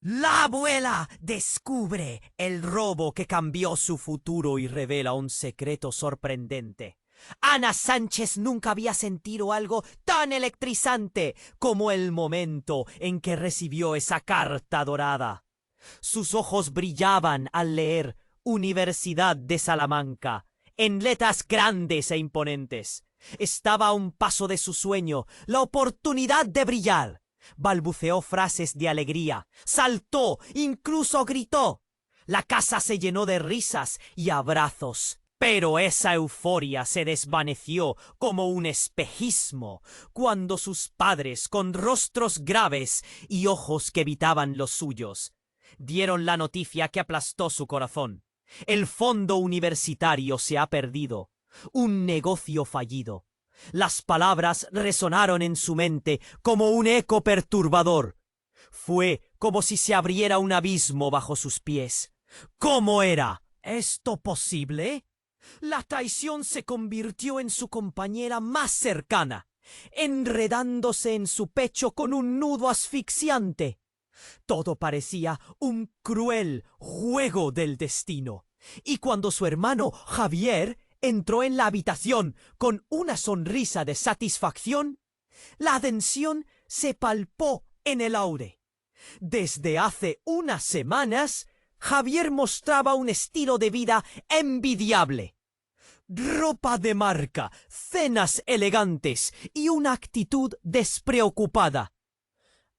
La abuela descubre el robo que cambió su futuro y revela un secreto sorprendente. Ana Sánchez nunca había sentido algo tan electrizante como el momento en que recibió esa carta dorada. Sus ojos brillaban al leer Universidad de Salamanca, en letras grandes e imponentes. Estaba a un paso de su sueño, la oportunidad de brillar. Balbuceó frases de alegría, saltó, incluso gritó. La casa se llenó de risas y abrazos. Pero esa euforia se desvaneció como un espejismo cuando sus padres, con rostros graves y ojos que evitaban los suyos, dieron la noticia que aplastó su corazón. El fondo universitario se ha perdido. Un negocio fallido. Las palabras resonaron en su mente como un eco perturbador. Fue como si se abriera un abismo bajo sus pies. ¿Cómo era esto posible? La traición se convirtió en su compañera más cercana, enredándose en su pecho con un nudo asfixiante. Todo parecía un cruel juego del destino. Y cuando su hermano Javier entró en la habitación con una sonrisa de satisfacción, la tensión se palpó en el aire. Desde hace unas semanas, Javier mostraba un estilo de vida envidiable. Ropa de marca, cenas elegantes y una actitud despreocupada.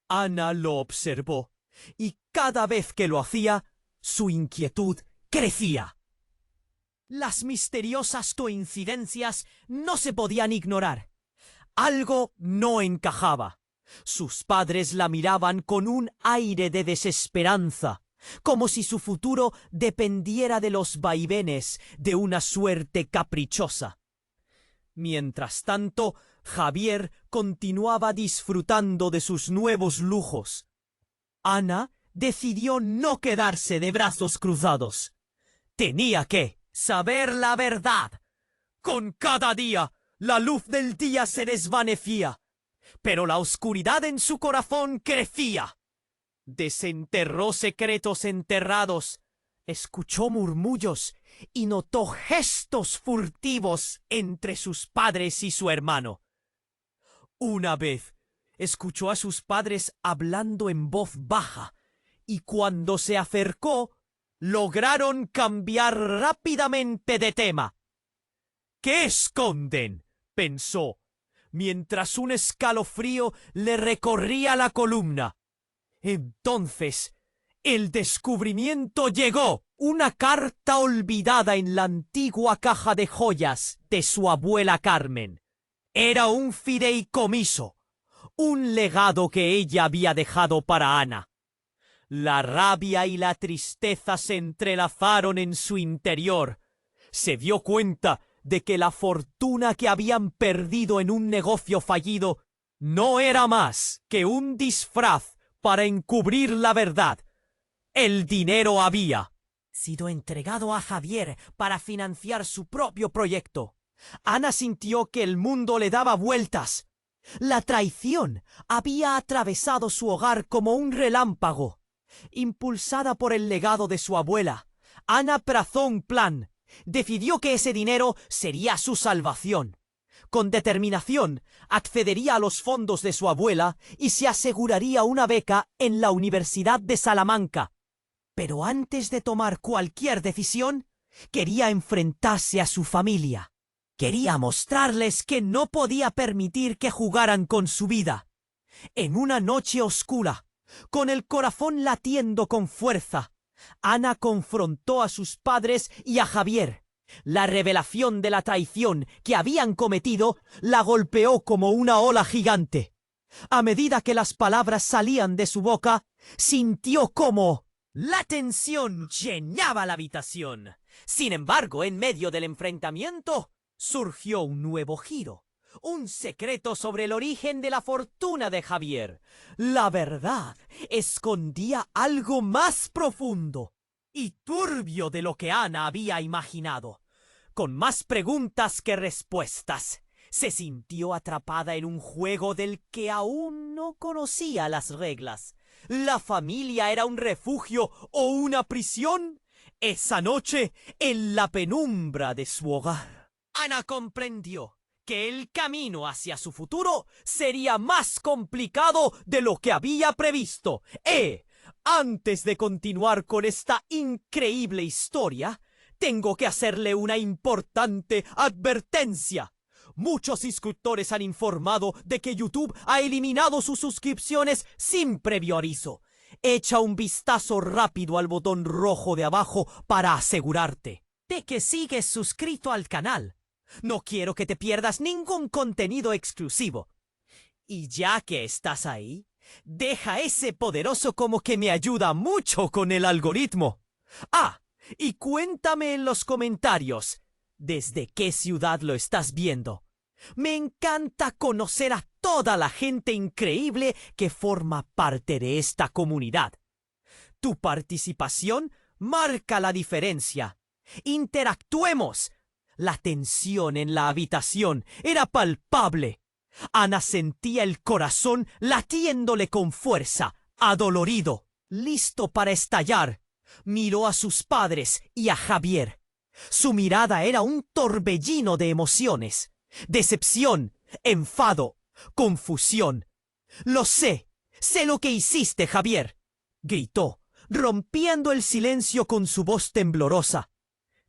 Ana lo observó, y cada vez que lo hacía, su inquietud crecía. Las misteriosas coincidencias no se podían ignorar. Algo no encajaba. Sus padres la miraban con un aire de desesperanza, como si su futuro dependiera de los vaivenes de una suerte caprichosa. Mientras tanto, Javier continuaba disfrutando de sus nuevos lujos. Ana decidió no quedarse de brazos cruzados. Tenía que saber la verdad. Con cada día, la luz del día se desvanecía, pero la oscuridad en su corazón crecía. Desenterró secretos enterrados, escuchó murmullos y notó gestos furtivos entre sus padres y su hermano. Una vez escuchó a sus padres hablando en voz baja, y cuando se acercó, lograron cambiar rápidamente de tema. ¿Qué esconden?, pensó, mientras un escalofrío le recorría la columna. Entonces, el descubrimiento llegó. Una carta olvidada en la antigua caja de joyas de su abuela Carmen. Era un fideicomiso, un legado que ella había dejado para Ana. La rabia y la tristeza se entrelazaron en su interior. Se dio cuenta de que la fortuna que habían perdido en un negocio fallido no era más que un disfraz para encubrir la verdad. El dinero había sido entregado a Javier para financiar su propio proyecto. Ana sintió que el mundo le daba vueltas. La traición había atravesado su hogar como un relámpago. Impulsada por el legado de su abuela, Ana trazó un plan. Decidió que ese dinero sería su salvación. Con determinación, accedería a los fondos de su abuela y se aseguraría una beca en la Universidad de Salamanca. Pero antes de tomar cualquier decisión, quería enfrentarse a su familia. Quería mostrarles que no podía permitir que jugaran con su vida. En una noche oscura, con el corazón latiendo con fuerza, Ana confrontó a sus padres y a Javier. La revelación de la traición que habían cometido la golpeó como una ola gigante. A medida que las palabras salían de su boca, sintió cómo la tensión llenaba la habitación. Sin embargo, en medio del enfrentamiento, surgió un nuevo giro. Un secreto sobre el origen de la fortuna de Javier. La verdad escondía algo más profundo y turbio de lo que Ana había imaginado. Con más preguntas que respuestas, se sintió atrapada en un juego del que aún no conocía las reglas. ¿La familia era un refugio o una prisión? Esa noche, en la penumbra de su hogar, Ana comprendió que el camino hacia su futuro sería más complicado de lo que había previsto. Antes de continuar con esta increíble historia, tengo que hacerle una importante advertencia. Muchos suscriptores han informado de que YouTube ha eliminado sus suscripciones sin previo aviso. Echa un vistazo rápido al botón rojo de abajo para asegurarte de que sigues suscrito al canal. No quiero que te pierdas ningún contenido exclusivo. Y ya que estás ahí, deja ese poderoso como que me ayuda mucho con el algoritmo. Y cuéntame en los comentarios desde qué ciudad lo estás viendo. Me encanta conocer a toda la gente increíble que forma parte de esta comunidad. Tu participación marca la diferencia. ¡Interactuemos! La tensión en la habitación era palpable. Ana sentía el corazón latiéndole con fuerza, adolorido, listo para estallar. Miró a sus padres y a Javier. Su mirada era un torbellino de emociones. Decepción, enfado, confusión. Lo sé lo que hiciste, Javier, gritó, rompiendo el silencio con su voz temblorosa.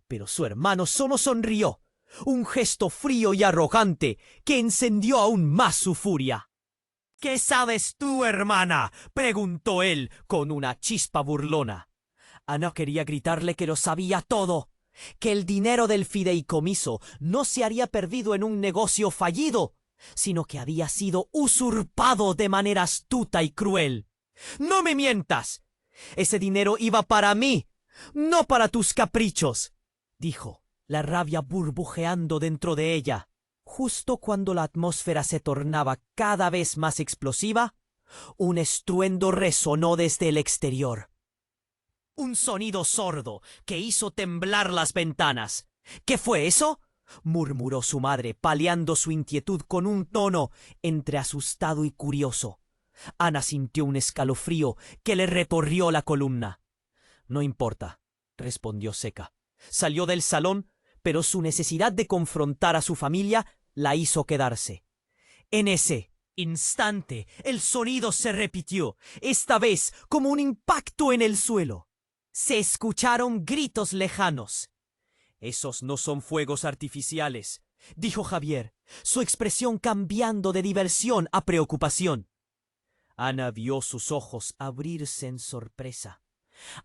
Pero su hermano solo sonrió, un gesto frío y arrogante que encendió aún más su furia. ¿Qué sabes tú, hermana?, preguntó él con una chispa burlona. Ana quería gritarle que lo sabía todo, que el dinero del fideicomiso no se había perdido en un negocio fallido, sino que había sido usurpado de manera astuta y cruel. ¡No me mientas! Ese dinero iba para mí, no para tus caprichos, dijo, la rabia burbujeando dentro de ella. Justo cuando la atmósfera se tornaba cada vez más explosiva, un estruendo resonó desde el exterior. Un sonido sordo que hizo temblar las ventanas. ¿Qué fue eso?, murmuró su madre, paliando su inquietud con un tono entre asustado y curioso. Ana sintió un escalofrío que le recorrió la columna. No importa, respondió seca. Salió del salón, pero su necesidad de confrontar a su familia la hizo quedarse. En ese instante, el sonido se repitió, esta vez como un impacto en el suelo. Se escucharon gritos lejanos. «Esos no son fuegos artificiales», dijo Javier, su expresión cambiando de diversión a preocupación. Ana vio sus ojos abrirse en sorpresa.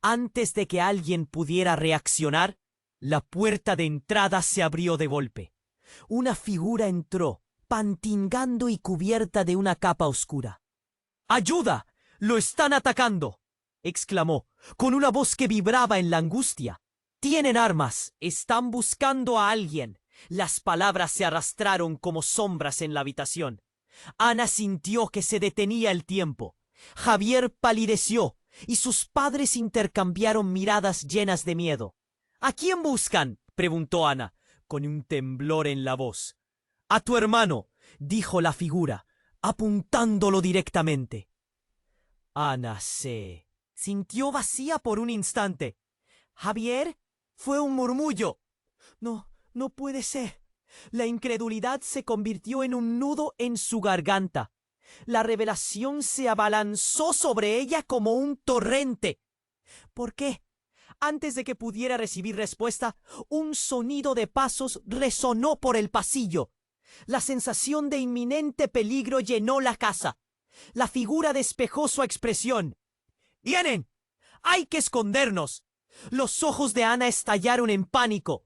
Antes de que alguien pudiera reaccionar, la puerta de entrada se abrió de golpe. Una figura entró, pantingando y cubierta de una capa oscura. «¡Ayuda! ¡Lo están atacando!», exclamó, con una voz que vibraba en la angustia. «Tienen armas. Están buscando a alguien». Las palabras se arrastraron como sombras en la habitación. Ana sintió que se detenía el tiempo. Javier palideció y sus padres intercambiaron miradas llenas de miedo. «¿A quién buscan?», preguntó Ana, con un temblor en la voz. «A tu hermano», dijo la figura, apuntándolo directamente. Ana se sintió vacía por un instante. «¿Javier?», fue un murmullo. No puede ser». La incredulidad se convirtió en un nudo en su garganta. La revelación se abalanzó sobre ella como un torrente. ¿Por qué? Antes de que pudiera recibir respuesta, un sonido de pasos resonó por el pasillo. La sensación de inminente peligro llenó la casa. La figura despejó su expresión. «¡Vienen! ¡Hay que escondernos!». Los ojos de Ana estallaron en pánico.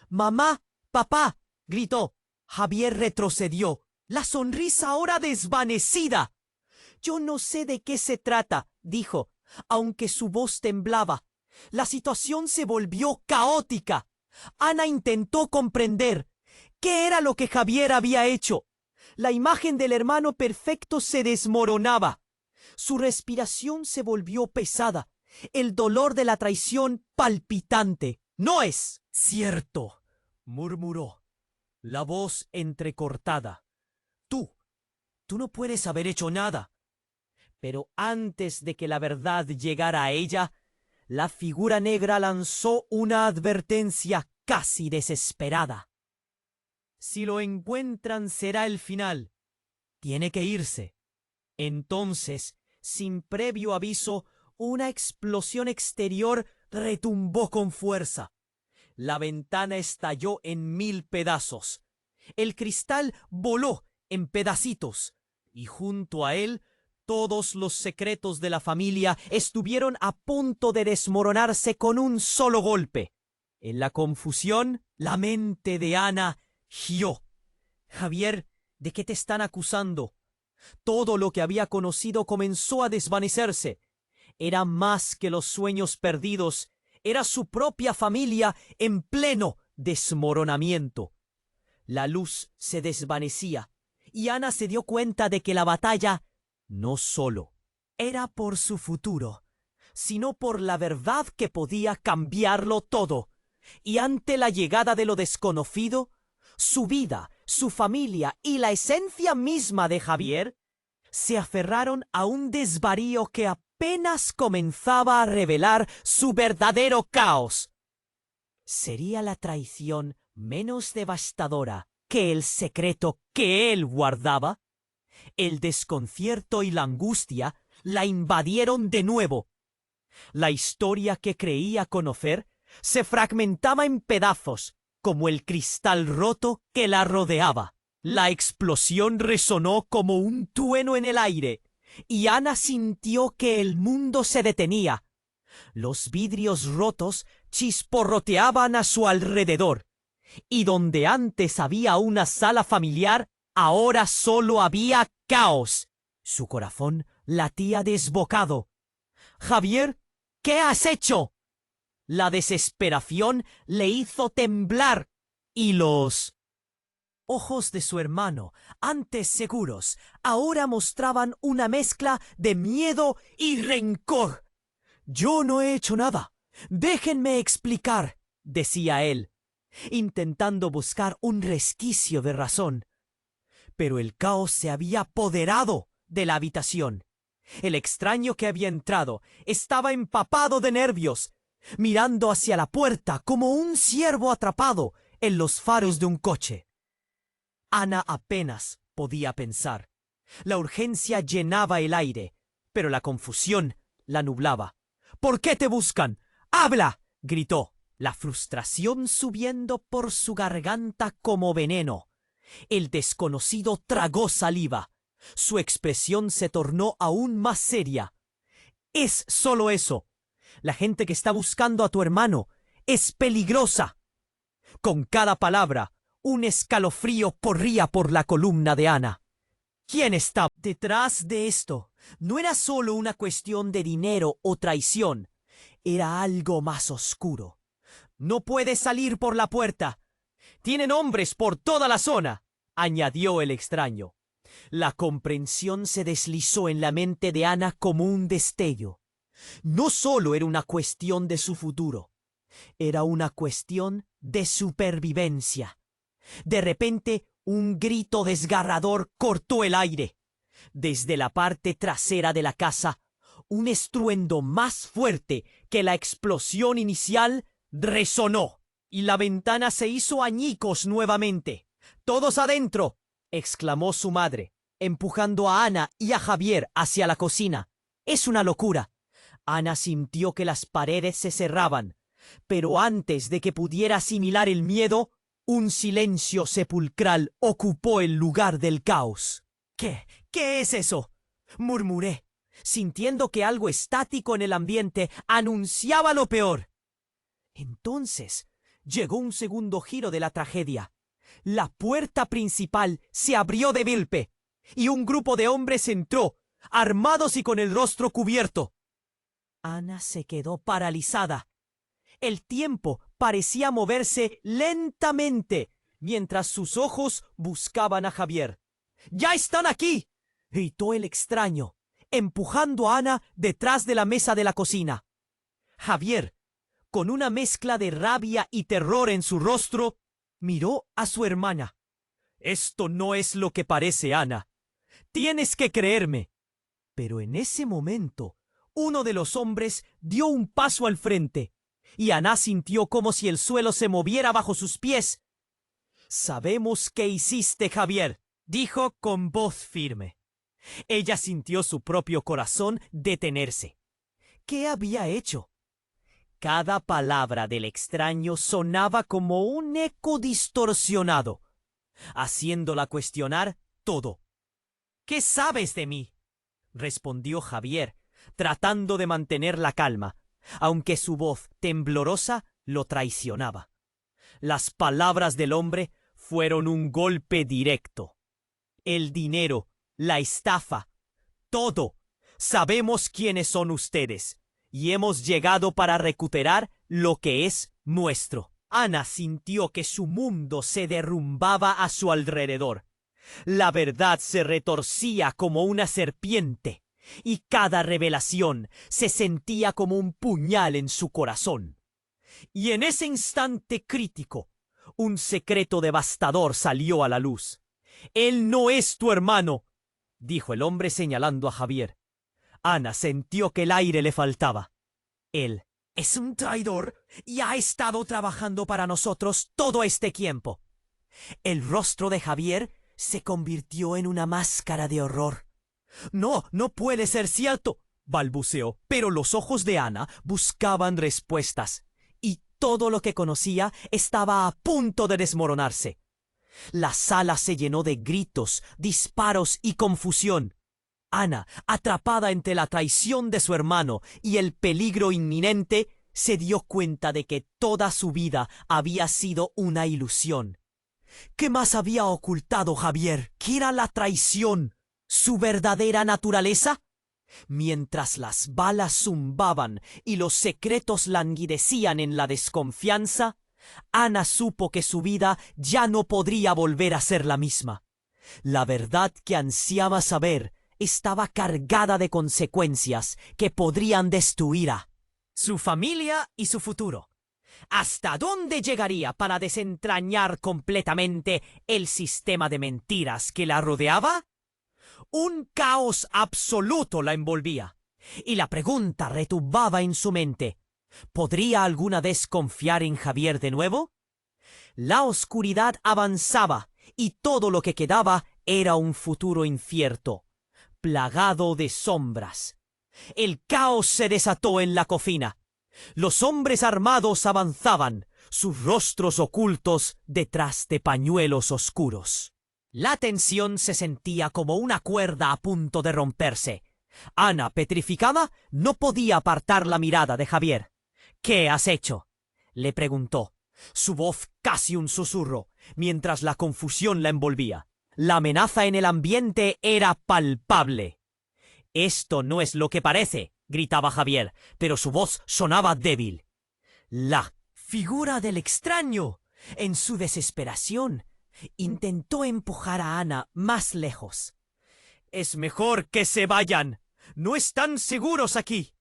«¡Mamá! ¡Papá!», gritó. Javier retrocedió, la sonrisa ahora desvanecida. «Yo no sé de qué se trata», dijo, aunque su voz temblaba. La situación se volvió caótica. Ana intentó comprender qué era lo que Javier había hecho. La imagen del hermano perfecto se desmoronaba. Su respiración se volvió pesada, el dolor de la traición palpitante. «No es cierto», murmuró, la voz entrecortada. Tú no puedes haber hecho nada». Pero antes de que la verdad llegara a ella, la figura negra lanzó una advertencia casi desesperada. Si lo encuentran será el final. Tiene que irse. Entonces, sin previo aviso, una explosión exterior retumbó con fuerza. La ventana estalló en 1000 pedazos. El cristal voló en pedacitos, y junto a él todos los secretos de la familia estuvieron a punto de desmoronarse con un solo golpe. En la confusión, la mente de Ana gió. Javier, ¿de qué te están acusando? Todo lo que había conocido comenzó a desvanecerse. Era más que los sueños perdidos. Era su propia familia en pleno desmoronamiento. La luz se desvanecía y Ana se dio cuenta de que la batalla no solo era por su futuro, sino por la verdad que podía cambiarlo todo. Y ante la llegada de lo desconocido, su vida, su familia y la esencia misma de Javier se aferraron a un desvarío que apenas comenzaba a revelar su verdadero caos. ¿Sería la traición menos devastadora que el secreto que él guardaba? El desconcierto y la angustia la invadieron de nuevo. La historia que creía conocer se fragmentaba en pedazos, como el cristal roto que la rodeaba. La explosión resonó como un trueno en el aire, y Ana sintió que el mundo se detenía. Los vidrios rotos chisporroteaban a su alrededor, y donde antes había una sala familiar, ahora solo había caos. Su corazón latía desbocado. «Javier, ¿qué has hecho?» La desesperación le hizo temblar, y los ojos de su hermano, antes seguros, ahora mostraban una mezcla de miedo y rencor. «Yo no he hecho nada. Déjenme explicar», decía él, intentando buscar un resquicio de razón. Pero el caos se había apoderado de la habitación. El extraño que había entrado estaba empapado de nervios, mirando hacia la puerta como un ciervo atrapado en los faros de un coche. Ana apenas podía pensar. La urgencia llenaba el aire, pero la confusión la nublaba. «¿Por qué te buscan? ¡Habla!», gritó, la frustración subiendo por su garganta como veneno. El desconocido tragó saliva. Su expresión se tornó aún más seria. «Es solo eso. La gente que está buscando a tu hermano es peligrosa». Con cada palabra, un escalofrío corría por la columna de Ana. ¿Quién está detrás de esto? No era solo una cuestión de dinero o traición. Era algo más oscuro. «No puedes salir por la puerta. Tienen hombres por toda la zona», añadió el extraño. La comprensión se deslizó en la mente de Ana como un destello. No solo era una cuestión de su futuro, era una cuestión de supervivencia. De repente, un grito desgarrador cortó el aire. Desde la parte trasera de la casa, un estruendo más fuerte que la explosión inicial resonó, y la ventana se hizo añicos nuevamente. «¡Todos adentro!», exclamó su madre, empujando a Ana y a Javier hacia la cocina. «Es una locura». Ana sintió que las paredes se cerraban, pero antes de que pudiera asimilar el miedo, un silencio sepulcral ocupó el lugar del caos. ¿Qué es eso?», murmuré, sintiendo que algo estático en el ambiente anunciaba lo peor. Entonces llegó un segundo giro de la tragedia. La puerta principal se abrió de golpe, y un grupo de hombres entró, armados y con el rostro cubierto. Ana se quedó paralizada. El tiempo parecía moverse lentamente, mientras sus ojos buscaban a Javier. «¡Ya están aquí!», gritó el extraño, empujando a Ana detrás de la mesa de la cocina. Javier, con una mezcla de rabia y terror en su rostro, miró a su hermana. «Esto no es lo que parece, Ana. Tienes que creerme». Pero en ese momento, uno de los hombres dio un paso al frente, y Ana sintió como si el suelo se moviera bajo sus pies. «Sabemos qué hiciste, Javier», dijo con voz firme. Ella sintió su propio corazón detenerse. ¿Qué había hecho? Cada palabra del extraño sonaba como un eco distorsionado, haciéndola cuestionar todo. «¿Qué sabes de mí?», respondió Javier, tratando de mantener la calma, aunque su voz temblorosa lo traicionaba. Las palabras del hombre fueron un golpe directo. «El dinero, la estafa, todo. Sabemos quiénes son ustedes, y hemos llegado para recuperar lo que es nuestro». Ana sintió que su mundo se derrumbaba a su alrededor. La verdad se retorcía como una serpiente, y cada revelación se sentía como un puñal en su corazón. Y en ese instante crítico, un secreto devastador salió a la luz. «Él no es tu hermano», dijo el hombre señalando a Javier. Ana sintió que el aire le faltaba. «Él es un traidor y ha estado trabajando para nosotros todo este tiempo». El rostro de Javier se convirtió en una máscara de horror. «No, no puede ser cierto», balbuceó, pero los ojos de Ana buscaban respuestas, y todo lo que conocía estaba a punto de desmoronarse. La sala se llenó de gritos, disparos y confusión. Ana, atrapada entre la traición de su hermano y el peligro inminente, se dio cuenta de que toda su vida había sido una ilusión. ¿Qué más había ocultado Javier? ¿Qué era la traición? ¿Su verdadera naturaleza? Mientras las balas zumbaban y los secretos languidecían en la desconfianza, Ana supo que su vida ya no podría volver a ser la misma. La verdad que ansiaba saber estaba cargada de consecuencias que podrían destruir a su familia y su futuro. ¿Hasta dónde llegaría para desentrañar completamente el sistema de mentiras que la rodeaba? Un caos absoluto la envolvía, y la pregunta retumbaba en su mente: ¿podría alguna vez confiar en Javier de nuevo? La oscuridad avanzaba, y todo lo que quedaba era un futuro incierto, plagado de sombras. El caos se desató en la cocina. Los hombres armados avanzaban, sus rostros ocultos detrás de pañuelos oscuros. La tensión se sentía como una cuerda a punto de romperse. Ana, petrificada, no podía apartar la mirada de Javier. «¿Qué has hecho?», le preguntó, su voz casi un susurro, mientras la confusión la envolvía. La amenaza en el ambiente era palpable. «Esto no es lo que parece», gritaba Javier, pero su voz sonaba débil. La figura del extraño, en su desesperación, intentó empujar a Ana más lejos. «Es mejor que se vayan. No están seguros aquí».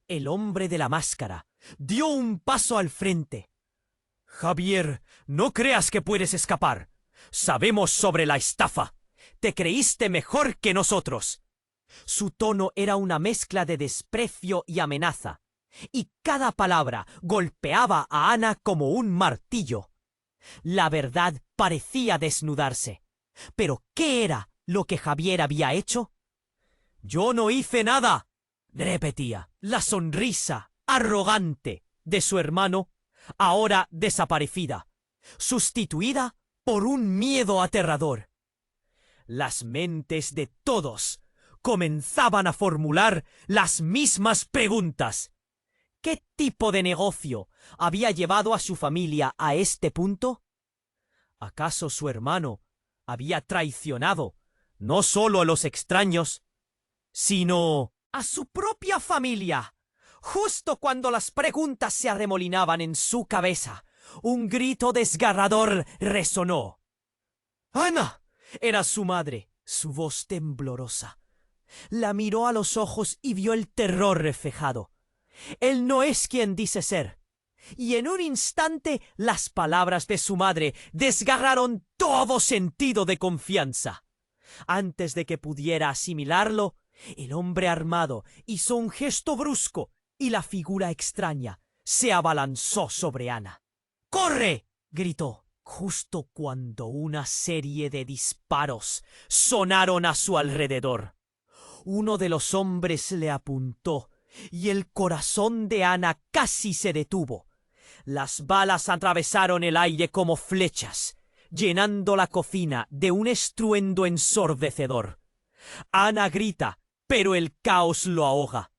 El hombre de la máscara dio un paso al frente. «Javier, no creas que puedes escapar. Sabemos sobre la estafa. Te creíste mejor que nosotros». Su tono era una mezcla de desprecio y amenaza, y cada palabra golpeaba a Ana como un martillo. La verdad parecía desnudarse. ¿Pero qué era lo que Javier había hecho? «Yo no hice nada», repetía. La sonrisa arrogante de su hermano, ahora desaparecida, sustituida por un miedo aterrador. Las mentes de todos comenzaban a formular las mismas preguntas. ¿Qué tipo de negocio había llevado a su familia a este punto? ¿Acaso su hermano había traicionado no solo a los extraños, sino a su propia familia? Justo cuando las preguntas se arremolinaban en su cabeza, un grito desgarrador resonó. «¡Ana!» Era su madre, su voz temblorosa. La miró a los ojos y vio el terror reflejado. Él no es quien dice ser. Y en un instante las palabras de su madre desgarraron todo sentido de confianza. Antes de que pudiera asimilarlo, El hombre armado hizo un gesto brusco y la figura extraña se abalanzó sobre Ana. ¡Corre!, gritó, justo cuando una serie de disparos sonaron a su alrededor. Uno de los hombres le apuntó y el corazón de Ana casi se detuvo. Las balas atravesaron el aire como flechas, llenando la cocina de un estruendo ensordecedor. Ana grita, pero el caos lo ahoga.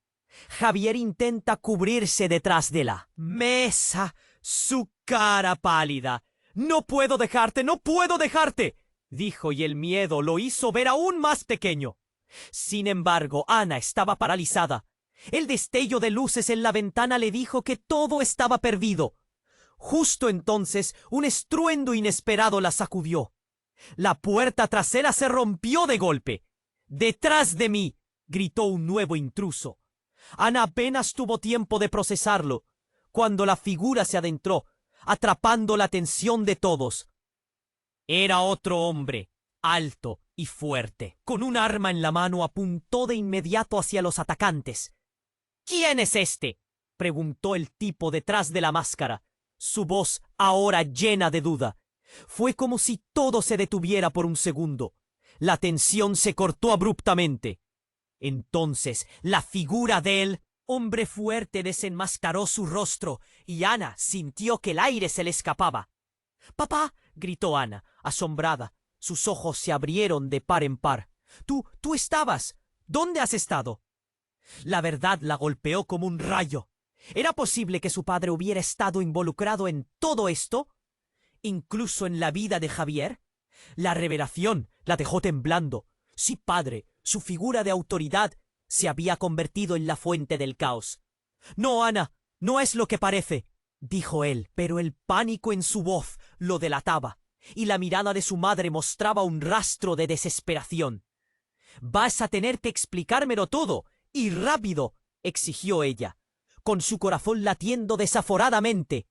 Javier intenta cubrirse detrás de la mesa, su cara pálida. «No puedo dejarte, no puedo dejarte», dijo, y el miedo lo hizo ver aún más pequeño. Sin embargo, Ana estaba paralizada. El destello de luces en la ventana le dijo que todo estaba perdido. Justo entonces, un estruendo inesperado la sacudió. La puerta trasera se rompió de golpe. «¡Detrás de mí!», gritó un nuevo intruso. Ana apenas tuvo tiempo de procesarlo, cuando la figura se adentró, atrapando la atención de todos. Era otro hombre, alto y fuerte. Con un arma en la mano apuntó de inmediato hacia los atacantes. «¿Quién es este?», preguntó el tipo detrás de la máscara, su voz ahora llena de duda. Fue como si todo se detuviera por un segundo. La tensión se cortó abruptamente. Entonces la figura del hombre fuerte desenmascaró su rostro y Ana sintió que el aire se le escapaba. «¡Papá!», gritó Ana, asombrada. Sus ojos se abrieron de par en par. Tú estabas. ¿Dónde has estado?» La verdad la golpeó como un rayo. ¿Era posible que su padre hubiera estado involucrado en todo esto? ¿Incluso en la vida de Javier? La revelación la dejó temblando. Sí, padre, su figura de autoridad se había convertido en la fuente del caos. «No, Ana, no es lo que parece», dijo él, pero el pánico en su voz lo delataba, y la mirada de su madre mostraba un rastro de desesperación. «Vas a tener que explicármelo todo, y rápido», exigió ella, con su corazón latiendo desaforadamente.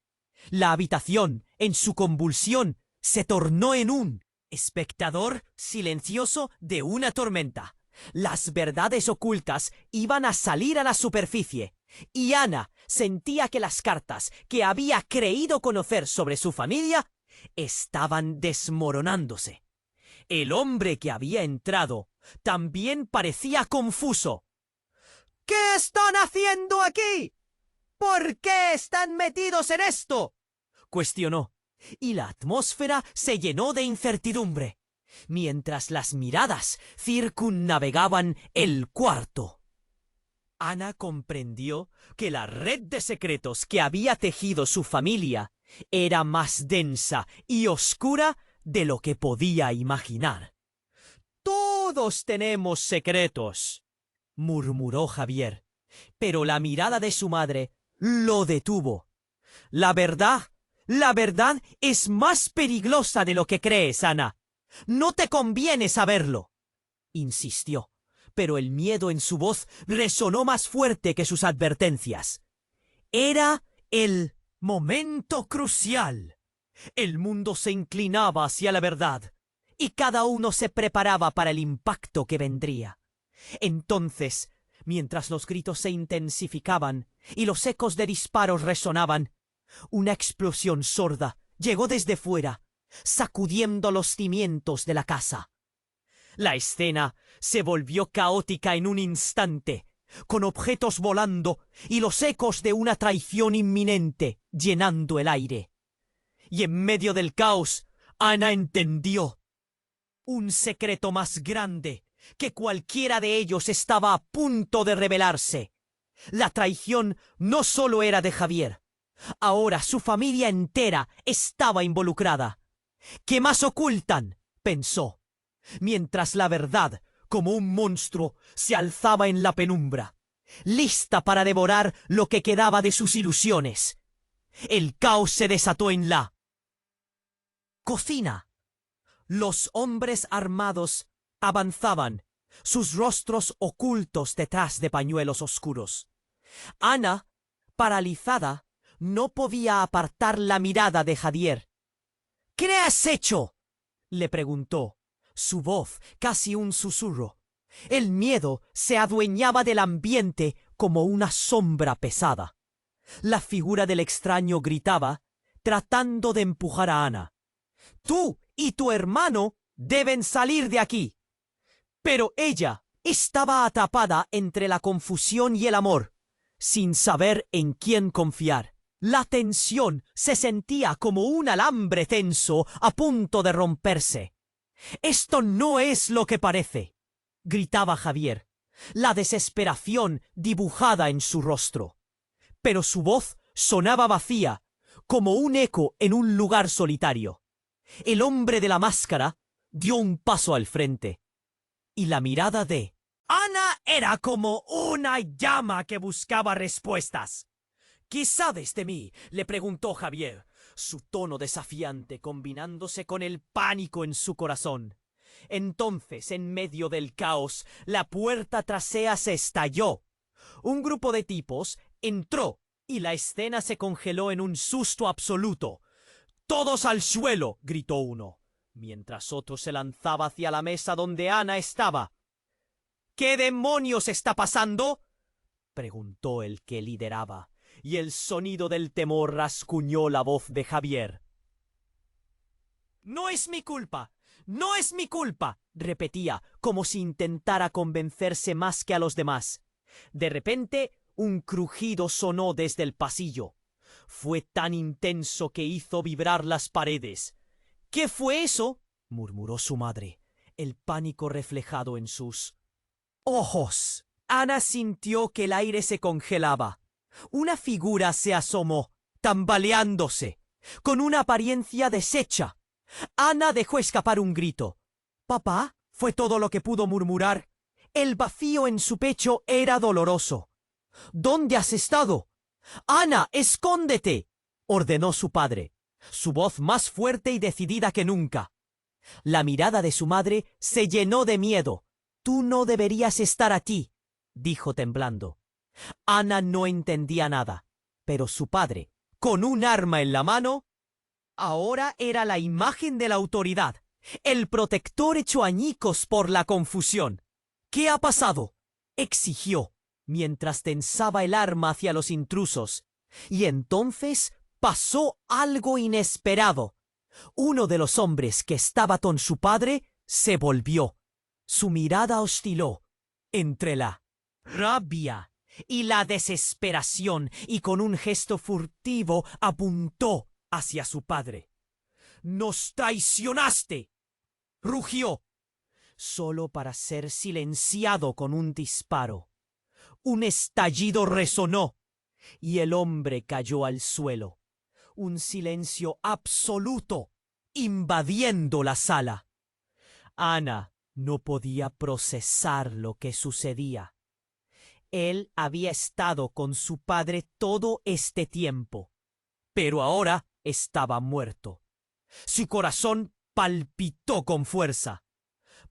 La habitación, en su convulsión, se tornó en un espectador silencioso de una tormenta. Las verdades ocultas iban a salir a la superficie, y Ana sentía que las cartas que había creído conocer sobre su familia estaban desmoronándose. El hombre que había entrado también parecía confuso. «¿Qué están haciendo aquí? ¿Por qué están metidos en esto?», cuestionó, y la atmósfera se llenó de incertidumbre, mientras las miradas circunnavegaban el cuarto. Ana comprendió que la red de secretos que había tejido su familia era más densa y oscura de lo que podía imaginar. «Todos tenemos secretos», murmuró Javier, pero la mirada de su madre lo detuvo. La verdad es más peligrosa de lo que crees, Ana. No te conviene saberlo», insistió, pero el miedo en su voz resonó más fuerte que sus advertencias. Era el momento crucial. El mundo se inclinaba hacia la verdad, y cada uno se preparaba para el impacto que vendría. Entonces, mientras los gritos se intensificaban y los ecos de disparos resonaban, una explosión sorda llegó desde fuera, sacudiendo los cimientos de la casa. La escena se volvió caótica en un instante, con objetos volando y los ecos de una traición inminente llenando el aire. Y en medio del caos, Ana entendió un secreto más grande que cualquiera de ellos estaba a punto de revelarse. La traición no solo era de Javier. Ahora su familia entera estaba involucrada. «¿Qué más ocultan?», pensó, mientras la verdad, como un monstruo, se alzaba en la penumbra, lista para devorar lo que quedaba de sus ilusiones. El caos se desató en la cocina. Los hombres armados avanzaban, sus rostros ocultos detrás de pañuelos oscuros. Ana, paralizada, no podía apartar la mirada de Javier. «¿Qué has hecho?», le preguntó, su voz casi un susurro. El miedo se adueñaba del ambiente como una sombra pesada. La figura del extraño gritaba, tratando de empujar a Ana. «Tú y tu hermano deben salir de aquí». Pero ella estaba atrapada entre la confusión y el amor, sin saber en quién confiar. La tensión se sentía como un alambre tenso a punto de romperse. «Esto no es lo que parece», gritaba Javier, la desesperación dibujada en su rostro. Pero su voz sonaba vacía, como un eco en un lugar solitario. El hombre de la máscara dio un paso al frente, y la mirada de Ana era como una llama que buscaba respuestas. «¿Qué sabes de mí?», le preguntó Javier, su tono desafiante combinándose con el pánico en su corazón. Entonces, en medio del caos, la puerta trasera se estalló. Un grupo de tipos entró y la escena se congeló en un susto absoluto. «¡Todos al suelo!», gritó uno, mientras otro se lanzaba hacia la mesa donde Ana estaba. «¿Qué demonios está pasando?», preguntó el que lideraba, y el sonido del temor rasguñó la voz de Javier. «No es mi culpa, no es mi culpa», repetía, como si intentara convencerse más que a los demás. De repente, un crujido sonó desde el pasillo. Fue tan intenso que hizo vibrar las paredes. «¿Qué fue eso?», murmuró su madre, el pánico reflejado en sus ojos. Ana sintió que el aire se congelaba. Una figura se asomó, tambaleándose, con una apariencia deshecha. Ana dejó escapar un grito. «¿Papá?», fue todo lo que pudo murmurar. El vacío en su pecho era doloroso. «¿Dónde has estado?». «Ana, escóndete», ordenó su padre, su voz más fuerte y decidida que nunca. La mirada de su madre se llenó de miedo. «Tú no deberías estar aquí», dijo temblando. Ana no entendía nada, pero su padre, con un arma en la mano, ahora era la imagen de la autoridad, el protector hecho añicos por la confusión. «¿Qué ha pasado?», exigió, mientras tensaba el arma hacia los intrusos. Y entonces pasó algo inesperado. Uno de los hombres que estaba con su padre se volvió. Su mirada osciló entre la rabia y la desesperación, y con un gesto furtivo apuntó hacia su padre. «¡Nos traicionaste!», rugió, solo para ser silenciado con un disparo. Un estallido resonó, y el hombre cayó al suelo. Un silencio absoluto invadiendo la sala. Ana no podía procesar lo que sucedía. Él había estado con su padre todo este tiempo, pero ahora estaba muerto. Su corazón palpitó con fuerza.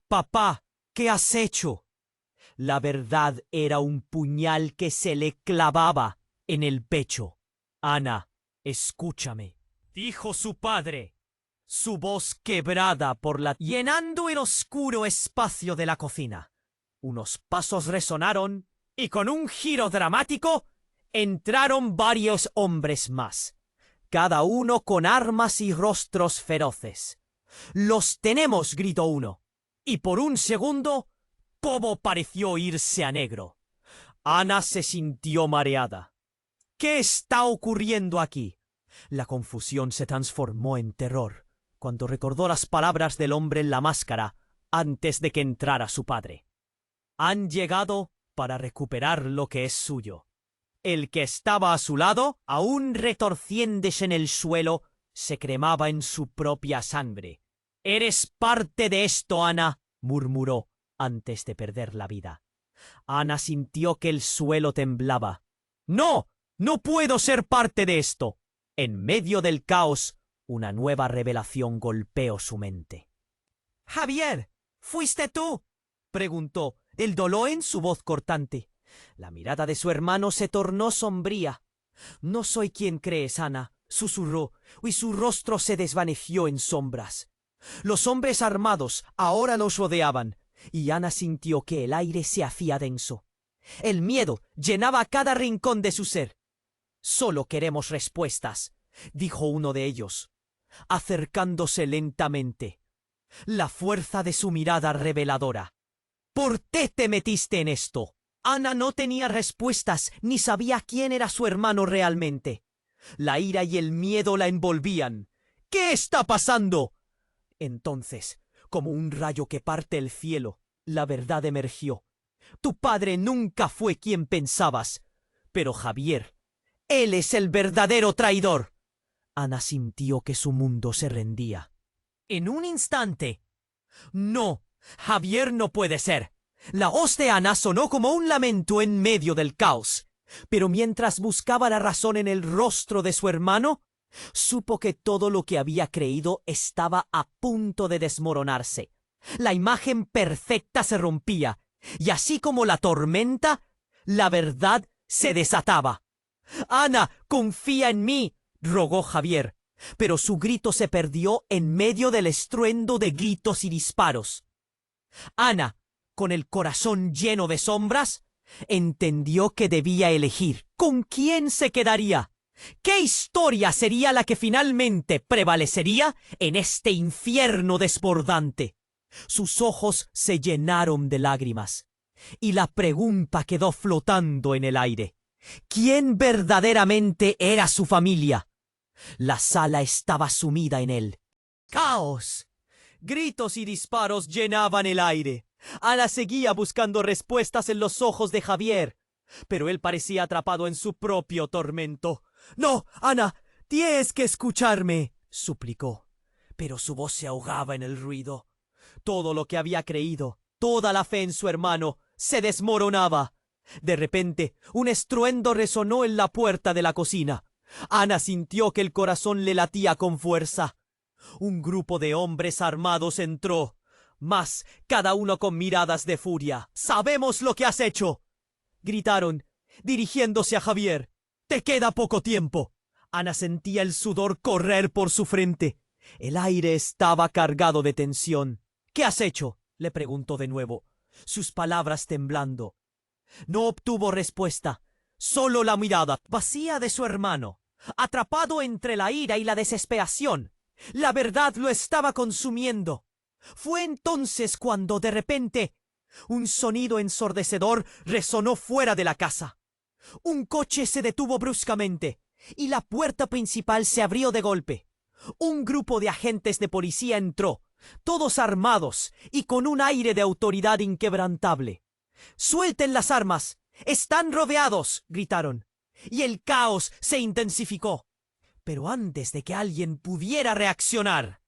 «Papá, ¿qué has hecho?». La verdad era un puñal que se le clavaba en el pecho. «Ana, escúchame», dijo su padre, su voz quebrada por llenando el oscuro espacio de la cocina. Unos pasos resonaron y con un giro dramático entraron varios hombres más, cada uno con armas y rostros feroces. «¡Los tenemos!», gritó uno, y por un segundo todo pareció irse a negro. Ana se sintió mareada. «¿Qué está ocurriendo aquí?». La confusión se transformó en terror cuando recordó las palabras del hombre en la máscara antes de que entrara su padre. «Han llegado para recuperar lo que es suyo». El que estaba a su lado, aún retorciéndose en el suelo, se cremaba en su propia sangre. «Eres parte de esto, Ana», murmuró antes de perder la vida. Ana sintió que el suelo temblaba. «¡No! ¡No puedo ser parte de esto!». En medio del caos, una nueva revelación golpeó su mente. «Javier, ¿fuiste tú?», preguntó, el dolor en su voz cortante. La mirada de su hermano se tornó sombría. «No soy quien crees, Ana», susurró, y su rostro se desvaneció en sombras. Los hombres armados ahora los rodeaban, y Ana sintió que el aire se hacía denso. El miedo llenaba cada rincón de su ser. «Solo queremos respuestas», dijo uno de ellos, acercándose lentamente, la fuerza de su mirada reveladora. «¿Por qué te metiste en esto?» Ana no tenía respuestas ni sabía quién era su hermano realmente. La ira y el miedo la envolvían. «¿Qué está pasando?» Entonces, como un rayo que parte el cielo, la verdad emergió. «Tu padre nunca fue quien pensabas, pero Javier, él es el verdadero traidor». Ana sintió que su mundo se rendía. En un instante. «No, Javier no puede ser». La voz de Ana sonó como un lamento en medio del caos. Pero mientras buscaba la razón en el rostro de su hermano, supo que todo lo que había creído estaba a punto de desmoronarse. La imagen perfecta se rompía, y así como la tormenta, la verdad se desataba. «Ana, confía en mí», rogó Javier, pero su grito se perdió en medio del estruendo de gritos y disparos. Ana, con el corazón lleno de sombras, entendió que debía elegir con quién se quedaría. ¿Qué historia sería la que finalmente prevalecería en este infierno desbordante? Sus ojos se llenaron de lágrimas, y la pregunta quedó flotando en el aire. ¿Quién verdaderamente era su familia? La sala estaba sumida en él. ¡Caos! Gritos y disparos llenaban el aire. Ana seguía buscando respuestas en los ojos de Javier, pero él parecía atrapado en su propio tormento. «No, Ana, tienes que escucharme», suplicó, pero su voz se ahogaba en el ruido. Todo lo que había creído, toda la fe en su hermano, se desmoronaba. De repente, un estruendo resonó en la puerta de la cocina. Ana sintió que el corazón le latía con fuerza. Un grupo de hombres armados entró, mas cada uno con miradas de furia. «¡Sabemos lo que has hecho!», gritaron, dirigiéndose a Javier. «Te queda poco tiempo». Ana sentía el sudor correr por su frente. El aire estaba cargado de tensión. «¿Qué has hecho?», le preguntó de nuevo, sus palabras temblando. No obtuvo respuesta, solo la mirada vacía de su hermano, atrapado entre la ira y la desesperación. La verdad lo estaba consumiendo. Fue entonces cuando, de repente, un sonido ensordecedor resonó fuera de la casa. Un coche se detuvo bruscamente y la puerta principal se abrió de golpe. Un grupo de agentes de policía entró, todos armados y con un aire de autoridad inquebrantable. «¡Suelten las armas! ¡Están rodeados!», gritaron, y el caos se intensificó. Pero antes de que alguien pudiera reaccionar,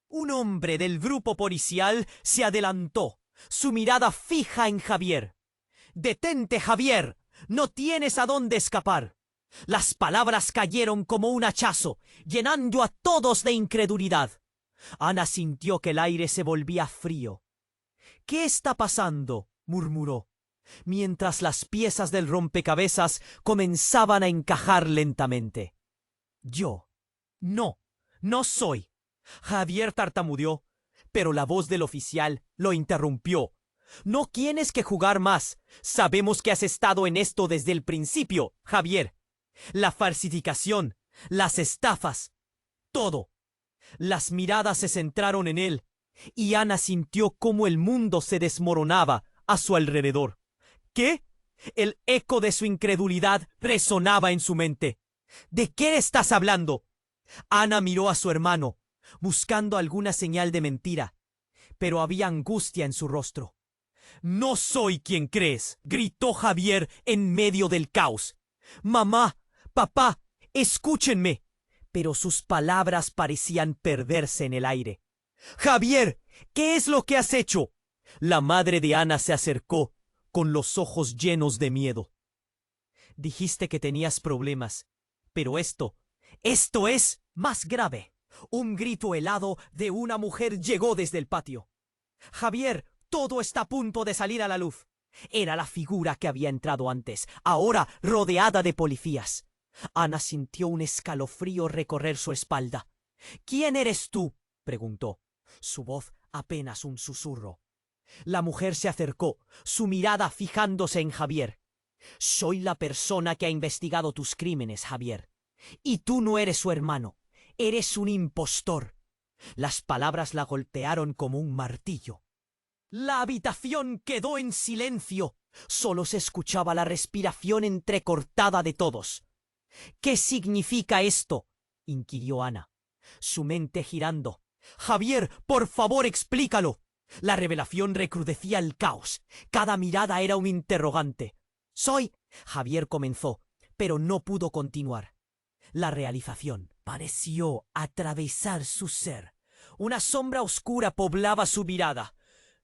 un hombre del grupo policial se adelantó, su mirada fija en Javier. «¡Detente, Javier! ¡No tienes a dónde escapar!». Las palabras cayeron como un hachazo, llenando a todos de incredulidad. Ana sintió que el aire se volvía frío. «¿Qué está pasando?», murmuró, mientras las piezas del rompecabezas comenzaban a encajar lentamente. «Yo. No soy». Javier tartamudeó, pero la voz del oficial lo interrumpió. «No tienes que jugar más. Sabemos que has estado en esto desde el principio, Javier. La falsificación, las estafas, todo». Las miradas se centraron en él, y Ana sintió cómo el mundo se desmoronaba a su alrededor. «¿Qué?». El eco de su incredulidad resonaba en su mente. «¿De qué estás hablando?». Ana miró a su hermano, buscando alguna señal de mentira, pero había angustia en su rostro. «No soy quien crees», gritó Javier en medio del caos. «Mamá, papá, escúchenme». Pero sus palabras parecían perderse en el aire. «Javier, ¿qué es lo que has hecho?». La madre de Ana se acercó, con los ojos llenos de miedo. «Dijiste que tenías problemas, pero esto es más grave». Un grito helado de una mujer llegó desde el patio. «Javier, todo está a punto de salir a la luz». Era la figura que había entrado antes, ahora rodeada de policías. Ana sintió un escalofrío recorrer su espalda. «¿Quién eres tú?», preguntó, su voz apenas un susurro. La mujer se acercó, su mirada fijándose en Javier. Soy la persona que ha investigado tus crímenes, Javier. Y tú no eres su hermano. Eres un impostor. Las palabras la golpearon como un martillo. La habitación quedó en silencio. Solo se escuchaba la respiración entrecortada de todos. ¿Qué significa esto?, inquirió Ana, su mente girando. Javier, por favor, explícalo. La revelación recrudecía el caos. Cada mirada era un interrogante. Javier comenzó, pero no pudo continuar. La realización pareció atravesar su ser. Una sombra oscura poblaba su mirada.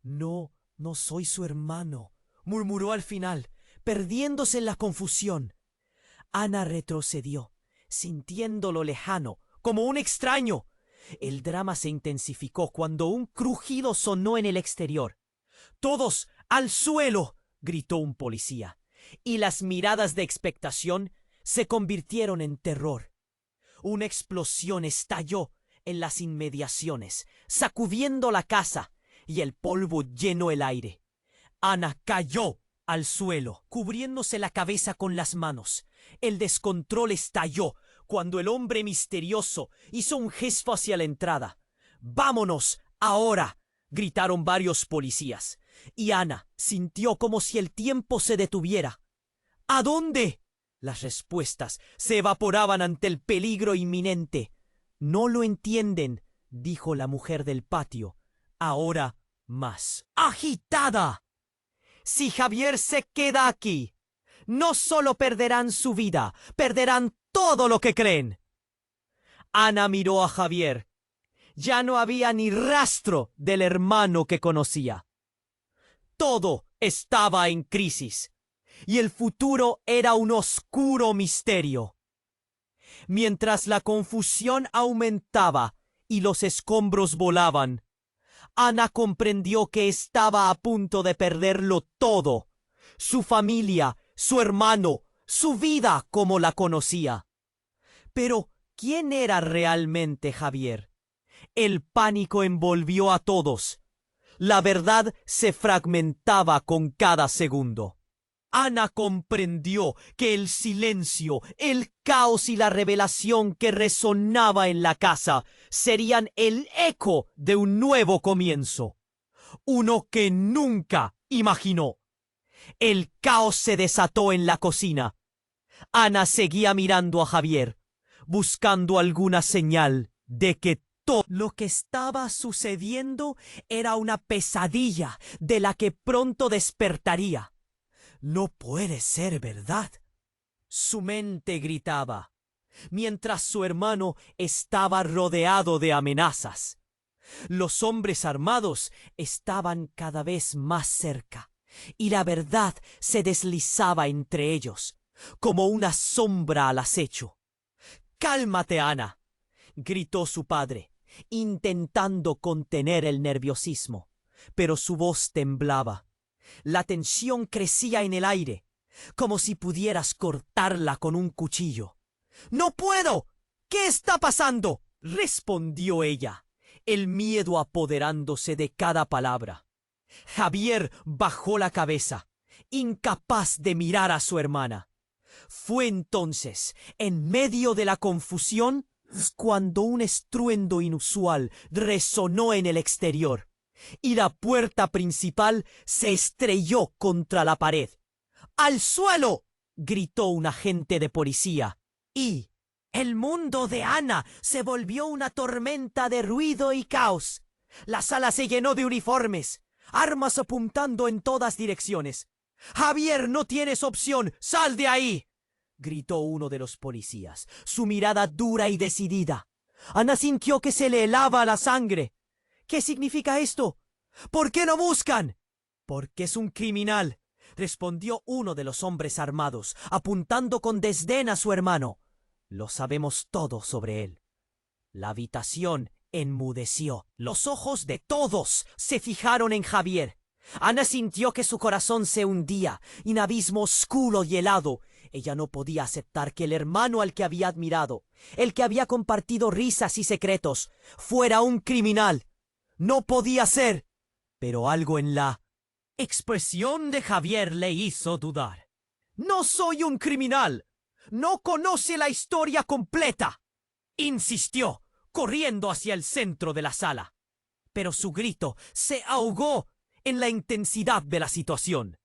No soy su hermano, murmuró al final, perdiéndose en la confusión. Ana retrocedió, sintiéndolo lejano, como un extraño. El drama se intensificó cuando un crujido sonó en el exterior. ¡Todos al suelo!, gritó un policía, y las miradas de expectación se convirtieron en terror. Una explosión estalló en las inmediaciones, sacudiendo la casa, y el polvo llenó el aire. Ana cayó al suelo, cubriéndose la cabeza con las manos. El descontrol estalló cuando el hombre misterioso hizo un gesto hacia la entrada. ¡Vámonos, ahora!, gritaron varios policías, y Ana sintió como si el tiempo se detuviera. ¿A dónde? Las respuestas se evaporaban ante el peligro inminente. No lo entienden, dijo la mujer del patio, ahora más agitada. Si Javier se queda aquí, no solo perderán su vida, perderán todo lo que creen. Ana miró a Javier. Ya no había ni rastro del hermano que conocía. Todo estaba en crisis, y el futuro era un oscuro misterio. Mientras la confusión aumentaba y los escombros volaban, Ana comprendió que estaba a punto de perderlo todo: su familia, su hermano, su vida como la conocía. Pero, ¿quién era realmente Javier? El pánico envolvió a todos. La verdad se fragmentaba con cada segundo. Ana comprendió que el silencio, el caos y la revelación que resonaba en la casa serían el eco de un nuevo comienzo, uno que nunca imaginó. El caos se desató en la cocina. Ana seguía mirando a Javier, buscando alguna señal de que todo lo que estaba sucediendo era una pesadilla de la que pronto despertaría. No puede ser verdad, su mente gritaba, mientras su hermano estaba rodeado de amenazas. Los hombres armados estaban cada vez más cerca, y la verdad se deslizaba entre ellos, como una sombra al acecho. «¡Cálmate, Ana!», gritó su padre, intentando contener el nerviosismo, pero su voz temblaba. La tensión crecía en el aire, como si pudieras cortarla con un cuchillo. «¡No puedo! ¿Qué está pasando?», respondió ella, el miedo apoderándose de cada palabra. Javier bajó la cabeza, incapaz de mirar a su hermana. Fue entonces, en medio de la confusión, cuando un estruendo inusual resonó en el exterior y la puerta principal se estrelló contra la pared. «¡Al suelo!», gritó un agente de policía, y el mundo de Ana se volvió una tormenta de ruido y caos. La sala se llenó de uniformes, armas apuntando en todas direcciones. «¡Javier, no tienes opción! ¡Sal de ahí!», gritó uno de los policías, su mirada dura y decidida. Ana sintió que se le helaba la sangre. «¿Qué significa esto? ¿Por qué lo buscan?». «Porque es un criminal», respondió uno de los hombres armados, apuntando con desdén a su hermano. «Lo sabemos todo sobre él». La habitación enmudeció. Los ojos de todos se fijaron en Javier. Ana sintió que su corazón se hundía en un abismo oscuro y helado. Ella no podía aceptar que el hermano al que había admirado, el que había compartido risas y secretos, fuera un criminal. No podía ser. Pero algo en la expresión de Javier le hizo dudar. «No soy un criminal. No conoce la historia completa», insistió, corriendo hacia el centro de la sala. Pero su grito se ahogó en la intensidad de la situación.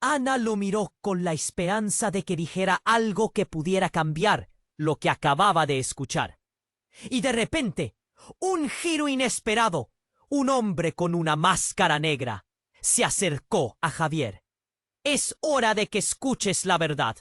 Ana lo miró con la esperanza de que dijera algo que pudiera cambiar lo que acababa de escuchar. Y de repente, un giro inesperado, un hombre con una máscara negra se acercó a Javier. «Es hora de que escuches la verdad».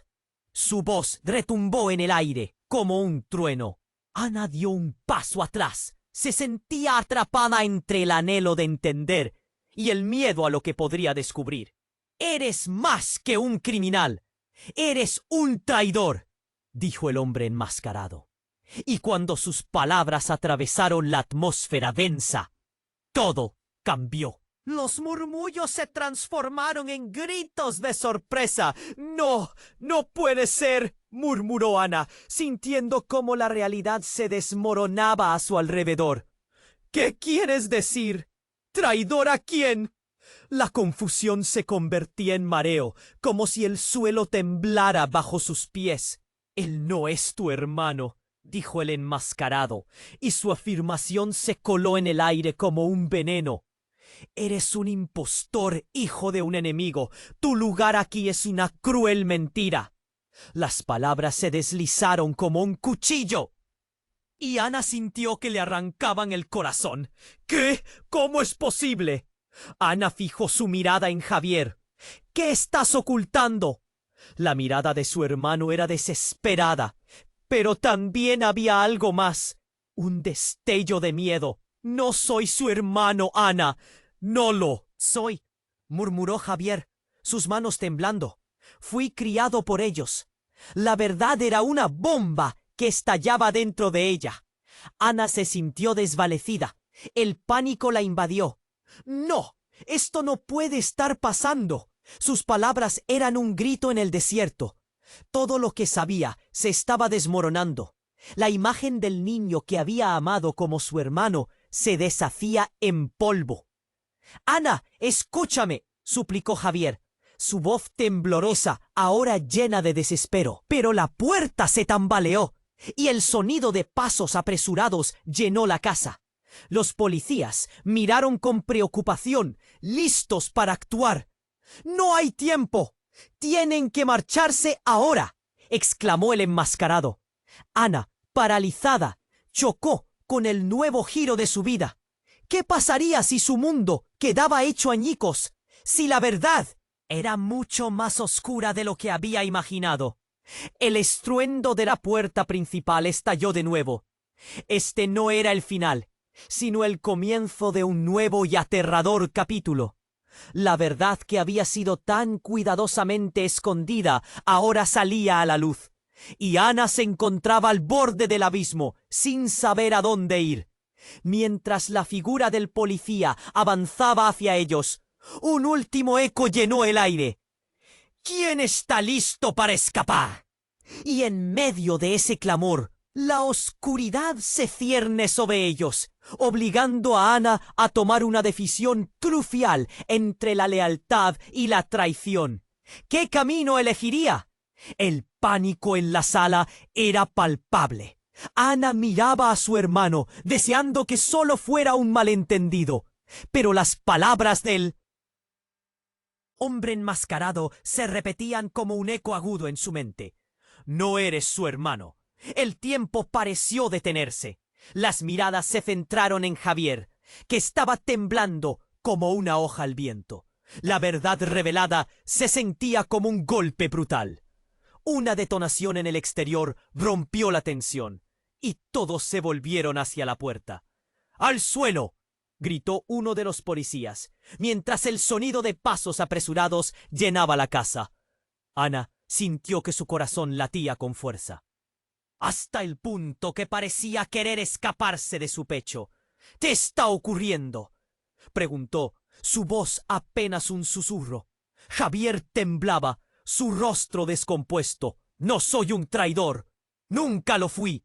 Su voz retumbó en el aire como un trueno. Ana dio un paso atrás. Se sentía atrapada entre el anhelo de entender y el miedo a lo que podría descubrir. «Eres más que un criminal. Eres un traidor», dijo el hombre enmascarado. Y cuando sus palabras atravesaron la atmósfera densa, todo cambió. Los murmullos se transformaron en gritos de sorpresa. «No, no puede ser», murmuró Ana, sintiendo cómo la realidad se desmoronaba a su alrededor. «¿Qué quieres decir? ¿Traidor a quién?» La confusión se convertía en mareo, como si el suelo temblara bajo sus pies. «Él no es tu hermano», dijo el enmascarado, y su afirmación se coló en el aire como un veneno. «Eres un impostor, hijo de un enemigo. Tu lugar aquí es una cruel mentira». Las palabras se deslizaron como un cuchillo. Y Ana sintió que le arrancaban el corazón. «¿Qué? ¿Cómo es posible?» Ana fijó su mirada en Javier. «¿Qué estás ocultando?» La mirada de su hermano era desesperada, pero también había algo más. Un destello de miedo. «No soy su hermano, Ana. No lo soy», murmuró Javier, sus manos temblando. «Fui criado por ellos». La verdad era una bomba que estallaba dentro de ella. Ana se sintió desvanecida. El pánico la invadió. «No, esto no puede estar pasando». Sus palabras eran un grito en el desierto. Todo lo que sabía se estaba desmoronando. La imagen del niño que había amado como su hermano se deshacía en polvo. «Ana, escúchame», suplicó Javier, su voz temblorosa, ahora llena de desespero. Pero la puerta se tambaleó y el sonido de pasos apresurados llenó la casa. Los policías miraron con preocupación, listos para actuar. «No hay tiempo. Tienen que marcharse ahora», exclamó el enmascarado. Ana, paralizada, chocó con el nuevo giro de su vida. ¿Qué pasaría si su mundo quedaba hecho añicos? Si la verdad era mucho más oscura de lo que había imaginado. El estruendo de la puerta principal estalló de nuevo. Este no era el final, sino el comienzo de un nuevo y aterrador capítulo. La verdad que había sido tan cuidadosamente escondida ahora salía a la luz, y Ana se encontraba al borde del abismo, sin saber a dónde ir. Mientras la figura del policía avanzaba hacia ellos, un último eco llenó el aire. «¿Quién está listo para escapar?» Y en medio de ese clamor, la oscuridad se cierne sobre ellos, obligando a Ana a tomar una decisión crucial entre la lealtad y la traición. ¿Qué camino elegiría? El pánico en la sala era palpable. Ana miraba a su hermano, deseando que solo fuera un malentendido, pero las palabras del hombre enmascarado se repetían como un eco agudo en su mente. «No eres su hermano». El tiempo pareció detenerse. Las miradas se centraron en Javier, que estaba temblando como una hoja al viento. La verdad revelada se sentía como un golpe brutal. Una detonación en el exterior rompió la tensión, y todos se volvieron hacia la puerta. «¡Al suelo!», gritó uno de los policías, mientras el sonido de pasos apresurados llenaba la casa. Ana sintió que su corazón latía con fuerza, hasta el punto que parecía querer escaparse de su pecho. «¿Qué está ocurriendo?», preguntó, su voz apenas un susurro. Javier temblaba, su rostro descompuesto. «No soy un traidor. Nunca lo fui»,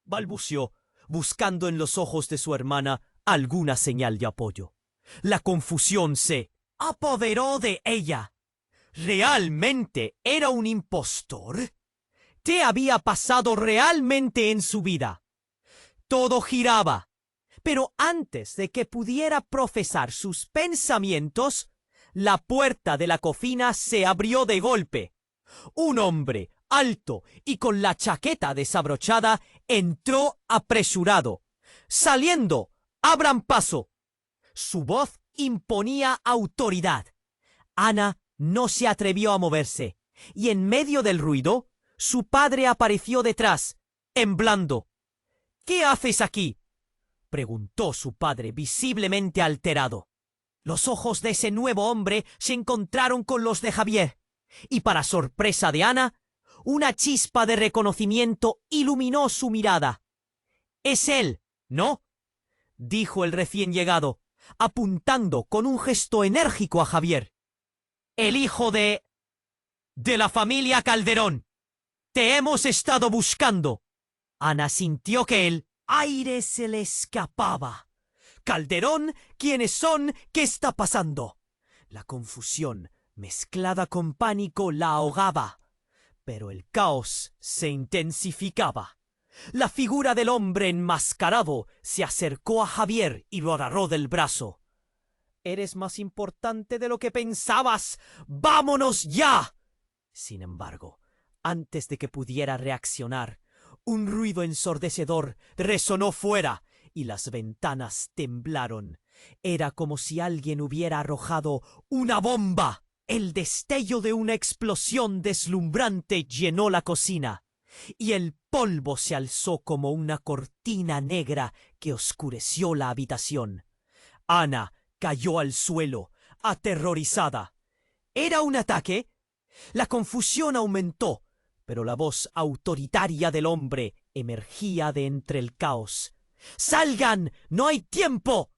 balbuceó, buscando en los ojos de su hermana alguna señal de apoyo. La confusión se apoderó de ella. ¿Realmente era un impostor? ¿Qué había pasado realmente en su vida? Todo giraba, pero antes de que pudiera profesar sus pensamientos, la puerta de la cocina se abrió de golpe. Un hombre alto y con la chaqueta desabrochada entró apresurado. Saliendo, abran paso. Su voz imponía autoridad. Ana no se atrevió a moverse, y en medio del ruido, su padre apareció detrás, temblando. ¿Qué haces aquí?, preguntó su padre, visiblemente alterado. Los ojos de ese nuevo hombre se encontraron con los de Javier, y para sorpresa de Ana, una chispa de reconocimiento iluminó su mirada. «Es él, ¿no?», dijo el recién llegado, apuntando con un gesto enérgico a Javier. «El hijo de la familia Calderón. Te hemos estado buscando». Ana sintió que el aire se le escapaba. «¿Calderón? ¿Quiénes son? ¿Qué está pasando?». La confusión, mezclada con pánico, la ahogaba. Pero el caos se intensificaba. La figura del hombre enmascarado se acercó a Javier y lo agarró del brazo. «Eres más importante de lo que pensabas. ¡Vámonos ya!». Sin embargo, antes de que pudiera reaccionar, un ruido ensordecedor resonó fuera y las ventanas temblaron. Era como si alguien hubiera arrojado una bomba. El destello de una explosión deslumbrante llenó la cocina, y el polvo se alzó como una cortina negra que oscureció la habitación. Ana cayó al suelo, aterrorizada. ¿Era un ataque? La confusión aumentó, pero la voz autoritaria del hombre emergía de entre el caos. «¡Salgan! ¡No hay tiempo!».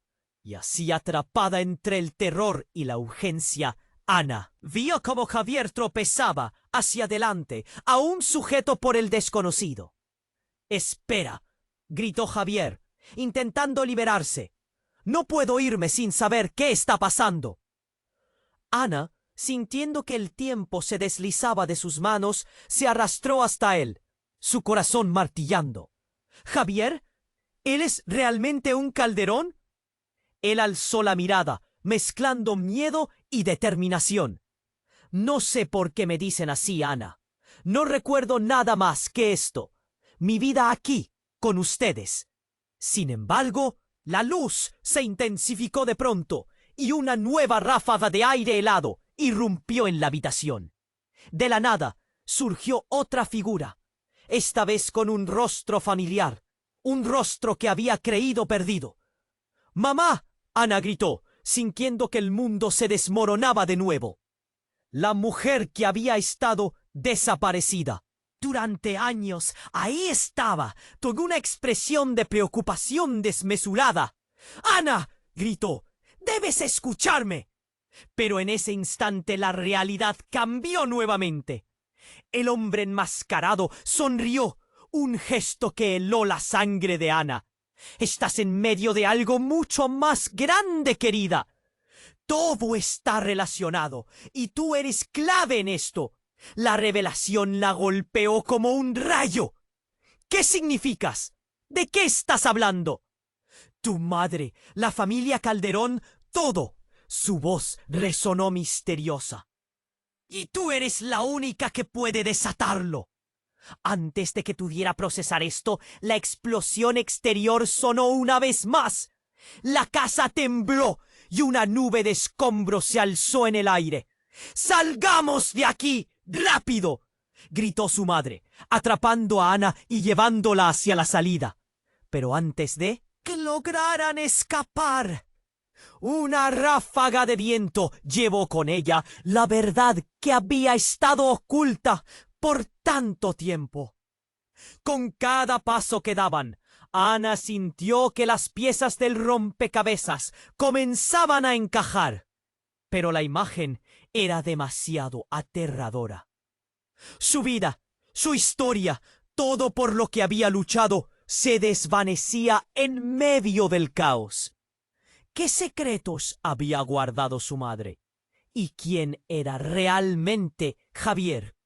Y así, atrapada entre el terror y la urgencia, Ana vio cómo Javier tropezaba hacia adelante, aún sujeto por el desconocido. «¡Espera!», gritó Javier, intentando liberarse. «No puedo irme sin saber qué está pasando». Ana, sintiendo que el tiempo se deslizaba de sus manos, se arrastró hasta él, su corazón martillando. «¿Javier? ¿Él es realmente un Calderón?». Él alzó la mirada, mezclando miedo y determinación. «No sé por qué me dicen así, Ana. No recuerdo nada más que esto. Mi vida aquí, con ustedes». Sin embargo, la luz se intensificó de pronto, y una nueva ráfaga de aire helado irrumpió en la habitación. De la nada surgió otra figura, esta vez con un rostro familiar, un rostro que había creído perdido. «¡Mamá!», Ana gritó, sintiendo que el mundo se desmoronaba de nuevo. La mujer que había estado desaparecida durante años, ahí estaba, con una expresión de preocupación desmesurada. «¡Ana!», gritó, «debes escucharme». Pero en ese instante la realidad cambió nuevamente. El hombre enmascarado sonrió, un gesto que heló la sangre de Ana. «Estás en medio de algo mucho más grande, querida. Todo está relacionado, y tú eres clave en esto». La revelación la golpeó como un rayo. «¿Qué significas? ¿De qué estás hablando?». «Tu madre, la familia Calderón, todo». Su voz resonó misteriosa. «Y tú eres la única que puede desatarlo». Antes de que pudiera procesar esto, la explosión exterior sonó una vez más. La casa tembló y una nube de escombros se alzó en el aire. «¡Salgamos de aquí! ¡Rápido!», gritó su madre, atrapando a Ana y llevándola hacia la salida. Pero antes de que lograran escapar, una ráfaga de viento llevó con ella la verdad que había estado oculta por tanto tiempo. Con cada paso que daban, Ana sintió que las piezas del rompecabezas comenzaban a encajar, pero la imagen era demasiado aterradora. Su vida, su historia, todo por lo que había luchado, se desvanecía en medio del caos. ¿Qué secretos había guardado su madre? ¿Y quién era realmente Javier?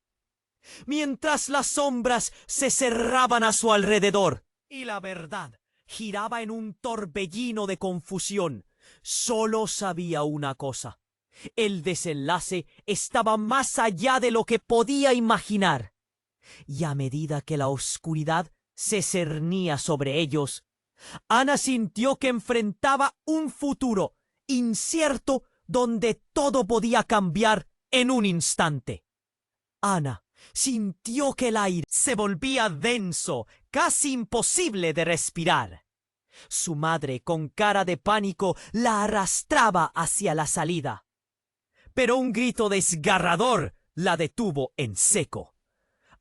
Mientras las sombras se cerraban a su alrededor y la verdad giraba en un torbellino de confusión, solo sabía una cosa: el desenlace estaba más allá de lo que podía imaginar. Y a medida que la oscuridad se cernía sobre ellos, Ana sintió que enfrentaba un futuro incierto donde todo podía cambiar en un instante. Ana sintió que el aire se volvía denso, casi imposible de respirar. Su madre, con cara de pánico, la arrastraba hacia la salida. Pero un grito desgarrador la detuvo en seco.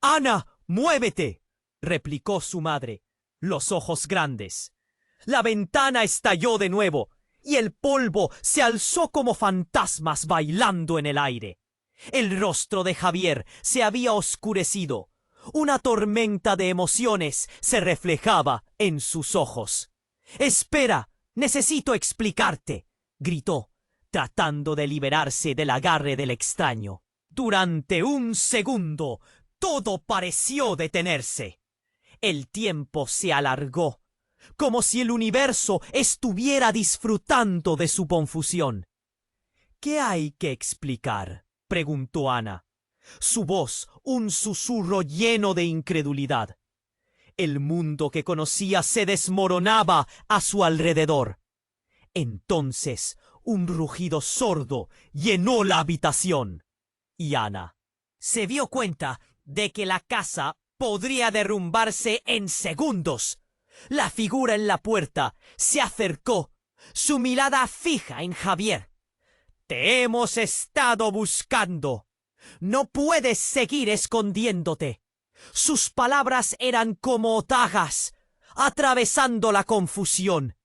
«¡Ana, muévete!», replicó su madre, los ojos grandes. La ventana estalló de nuevo y el polvo se alzó como fantasmas bailando en el aire. El rostro de Javier se había oscurecido. Una tormenta de emociones se reflejaba en sus ojos. «¡Espera! ¡Necesito explicarte!», gritó, tratando de liberarse del agarre del extraño. Durante un segundo, todo pareció detenerse. El tiempo se alargó, como si el universo estuviera disfrutando de su confusión. «¿Qué hay que explicar?», preguntó Ana, su voz un susurro lleno de incredulidad. El mundo que conocía se desmoronaba a su alrededor. Entonces un rugido sordo llenó la habitación y Ana se dio cuenta de que la casa podría derrumbarse en segundos. La figura en la puerta se acercó, su mirada fija en Javier. «Te hemos estado buscando. No puedes seguir escondiéndote». Sus palabras eran como dagas, atravesando la confusión.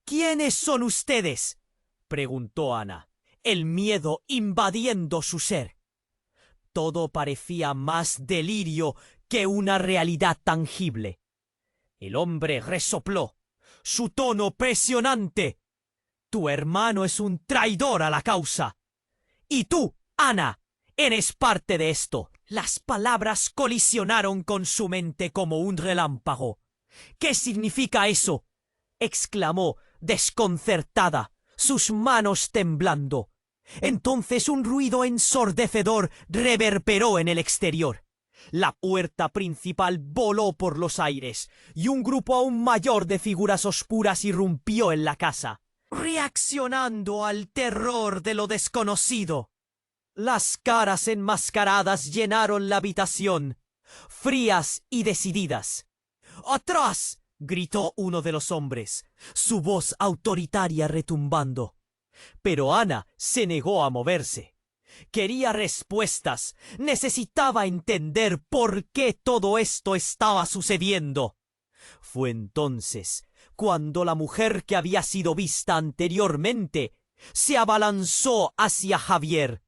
«¿Quiénes son ustedes?», preguntó Ana, el miedo invadiendo su ser. Todo parecía más delirio que una realidad tangible. El hombre resopló, su tono presionante. «Tu hermano es un traidor a la causa. Y tú, Ana, eres parte de esto». Las palabras colisionaron con su mente como un relámpago. «¿Qué significa eso?», exclamó, desconcertada, sus manos temblando. Entonces un ruido ensordecedor reverberó en el exterior. La puerta principal voló por los aires y un grupo aún mayor de figuras oscuras irrumpió en la casa, reaccionando al terror de lo desconocido. Las caras enmascaradas llenaron la habitación, frías y decididas. «¡Atrás!», gritó uno de los hombres, su voz autoritaria retumbando. Pero Ana se negó a moverse. Quería respuestas, necesitaba entender por qué todo esto estaba sucediendo. Fue entonces cuando la mujer que había sido vista anteriormente se abalanzó hacia Javier,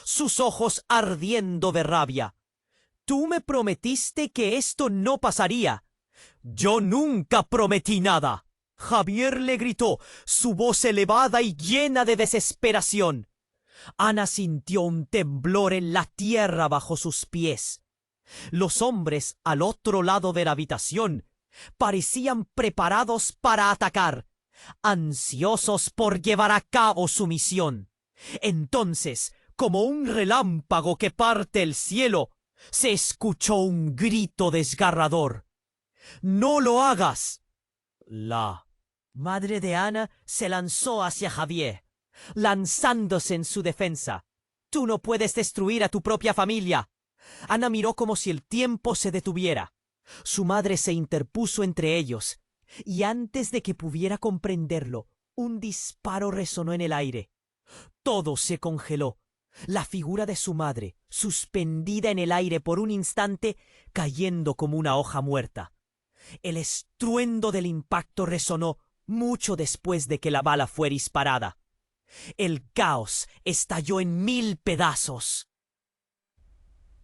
sus ojos ardiendo de rabia. «Tú me prometiste que esto no pasaría». «Yo nunca prometí nada», Javier le gritó, su voz elevada y llena de desesperación. Ana sintió un temblor en la tierra bajo sus pies. Los hombres al otro lado de la habitación parecían preparados para atacar, ansiosos por llevar a cabo su misión. Entonces, como un relámpago que parte el cielo, se escuchó un grito desgarrador. «¡No lo hagas!». La madre de Ana se lanzó hacia Javier, lanzándose en su defensa. «Tú no puedes destruir a tu propia familia». Ana miró como si el tiempo se detuviera. Su madre se interpuso entre ellos, y antes de que pudiera comprenderlo, un disparo resonó en el aire. Todo se congeló. La figura de su madre, suspendida en el aire por un instante, cayendo como una hoja muerta. El estruendo del impacto resonó mucho después de que la bala fue disparada. El caos estalló en 1000 pedazos.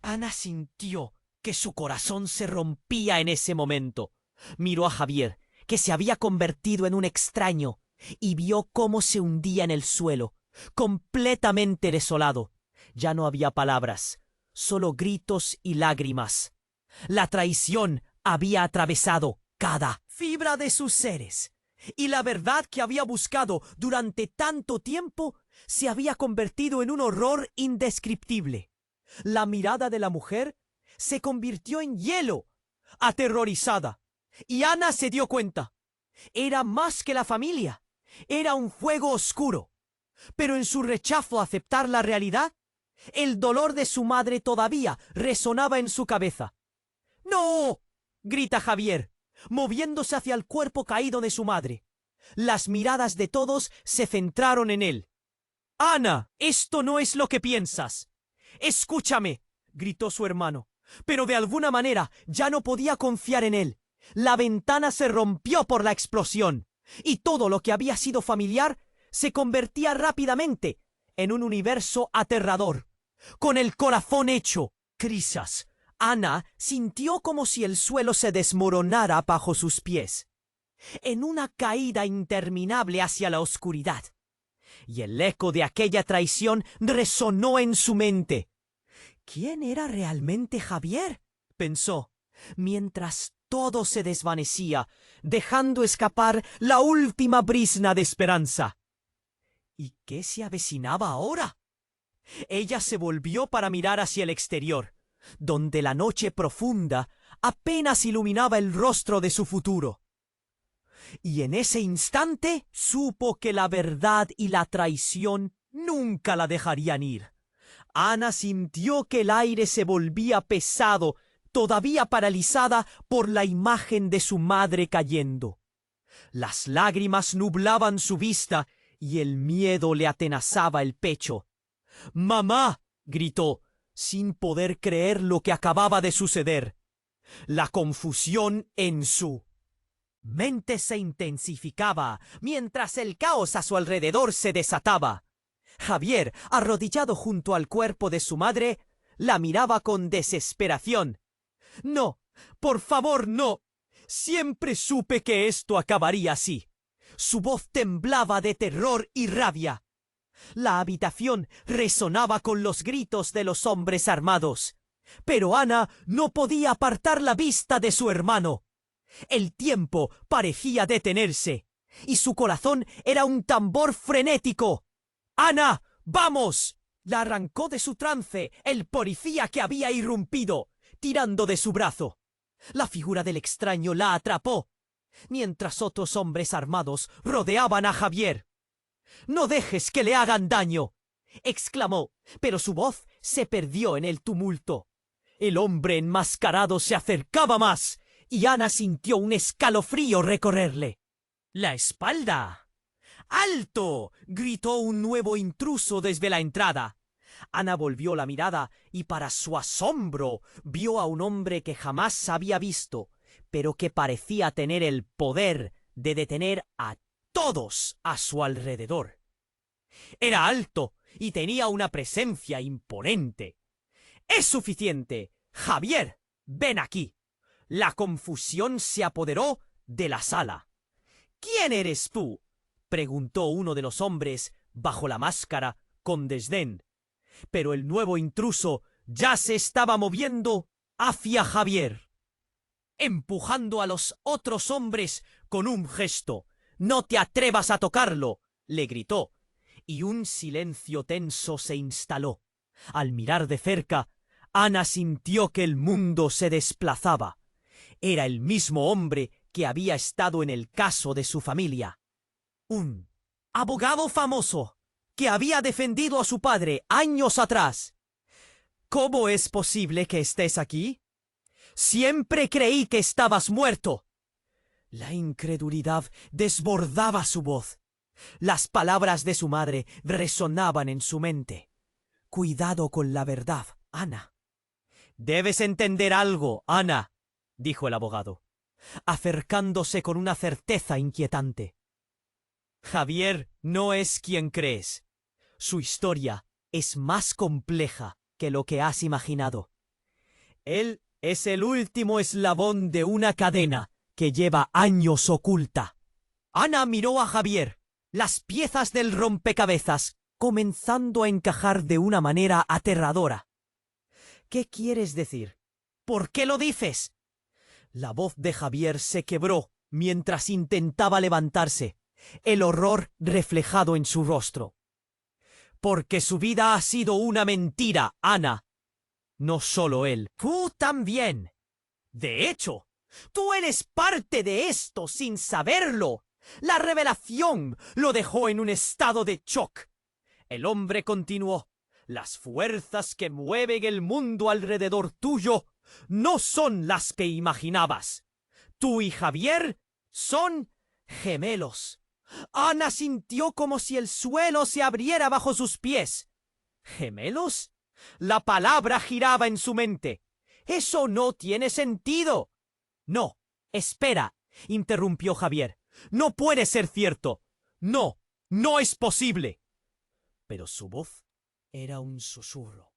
Ana sintió que su corazón se rompía en ese momento. Miró a Javier, que se había convertido en un extraño, y vio cómo se hundía en el suelo, completamente desolado. Ya no había palabras, solo gritos y lágrimas. La traición había atravesado cada fibra de sus seres, y la verdad que había buscado durante tanto tiempo se había convertido en un horror indescriptible. La mirada de la mujer se convirtió en hielo, aterrorizada, y Ana se dio cuenta. Era más que la familia, era un fuego oscuro. Pero en su rechazo a aceptar la realidad, el dolor de su madre todavía resonaba en su cabeza. ¡No! Grita Javier, moviéndose hacia el cuerpo caído de su madre. Las miradas de todos se centraron en él. ¡Ana! Esto no es lo que piensas. Escúchame, gritó su hermano, pero de alguna manera ya no podía confiar en él. La ventana se rompió por la explosión, y todo lo que había sido familiar se convertía rápidamente en un universo aterrador. Con el corazón hecho trizas, Ana sintió como si el suelo se desmoronara bajo sus pies, en una caída interminable hacia la oscuridad. Y el eco de aquella traición resonó en su mente. ¿Quién era realmente Javier?, pensó, mientras todo se desvanecía, dejando escapar la última brizna de esperanza. ¿Y qué se avecinaba ahora? Ella se volvió para mirar hacia el exterior, donde la noche profunda apenas iluminaba el rostro de su futuro. Y en ese instante supo que la verdad y la traición nunca la dejarían ir. Ana sintió que el aire se volvía pesado, todavía paralizada por la imagen de su madre cayendo. Las lágrimas nublaban su vista y el miedo le atenazaba el pecho. ¡Mamá!, gritó, sin poder creer lo que acababa de suceder. La confusión en su mente se intensificaba mientras el caos a su alrededor se desataba. Javier, arrodillado junto al cuerpo de su madre, la miraba con desesperación. «No, por favor, no. Siempre supe que esto acabaría así». Su voz temblaba de terror y rabia. La habitación resonaba con los gritos de los hombres armados. Pero Ana no podía apartar la vista de su hermano. El tiempo parecía detenerse, y su corazón era un tambor frenético. «¡Ana, vamos!», la arrancó de su trance el policía que había irrumpido, tirando de su brazo. La figura del extraño la atrapó, mientras otros hombres armados rodeaban a Javier. «¡No dejes que le hagan daño!», exclamó, pero su voz se perdió en el tumulto. El hombre enmascarado se acercaba más, y Ana sintió un escalofrío recorrerle la espalda. «¡Alto!», gritó un nuevo intruso desde la entrada. Ana volvió la mirada y para su asombro vio a un hombre que jamás había visto, pero que parecía tener el poder de detener a todos a su alrededor. Era alto y tenía una presencia imponente. «¡Es suficiente! Javier, ven aquí». La confusión se apoderó de la sala. «¿Quién eres tú?», preguntó uno de los hombres bajo la máscara con desdén. Pero el nuevo intruso ya se estaba moviendo hacia Javier, empujando a los otros hombres con un gesto. «¡No te atrevas a tocarlo!», le gritó, y un silencio tenso se instaló. Al mirar de cerca, Ana sintió que el mundo se desplazaba. Era el mismo hombre que había estado en el caso de su familia. Un abogado famoso que había defendido a su padre años atrás. «¿Cómo es posible que estés aquí? Siempre creí que estabas muerto». La incredulidad desbordaba su voz. Las palabras de su madre resonaban en su mente. «Cuidado con la verdad, Ana». «Debes entender algo, Ana», dijo el abogado, acercándose con una certeza inquietante. «Javier no es quien crees. Su historia es más compleja que lo que has imaginado. Él es el último eslabón de una cadena que lleva años oculta». Ana miró a Javier, las piezas del rompecabezas comenzando a encajar de una manera aterradora. ¿Qué quieres decir? ¿Por qué lo dices? La voz de Javier se quebró mientras intentaba levantarse, el horror reflejado en su rostro. Porque su vida ha sido una mentira, Ana. No solo él, tú también. De hecho, tú eres parte de esto sin saberlo. La revelación lo dejó en un estado de shock. El hombre continuó. Las fuerzas que mueven el mundo alrededor tuyo no son las que imaginabas. Tú y Javier son gemelos. Ana sintió como si el suelo se abriera bajo sus pies. ¿Gemelos? La palabra giraba en su mente. ¡Eso no tiene sentido! No, espera, interrumpió Javier. No puede ser cierto. No, no es posible. Pero su voz era un susurro,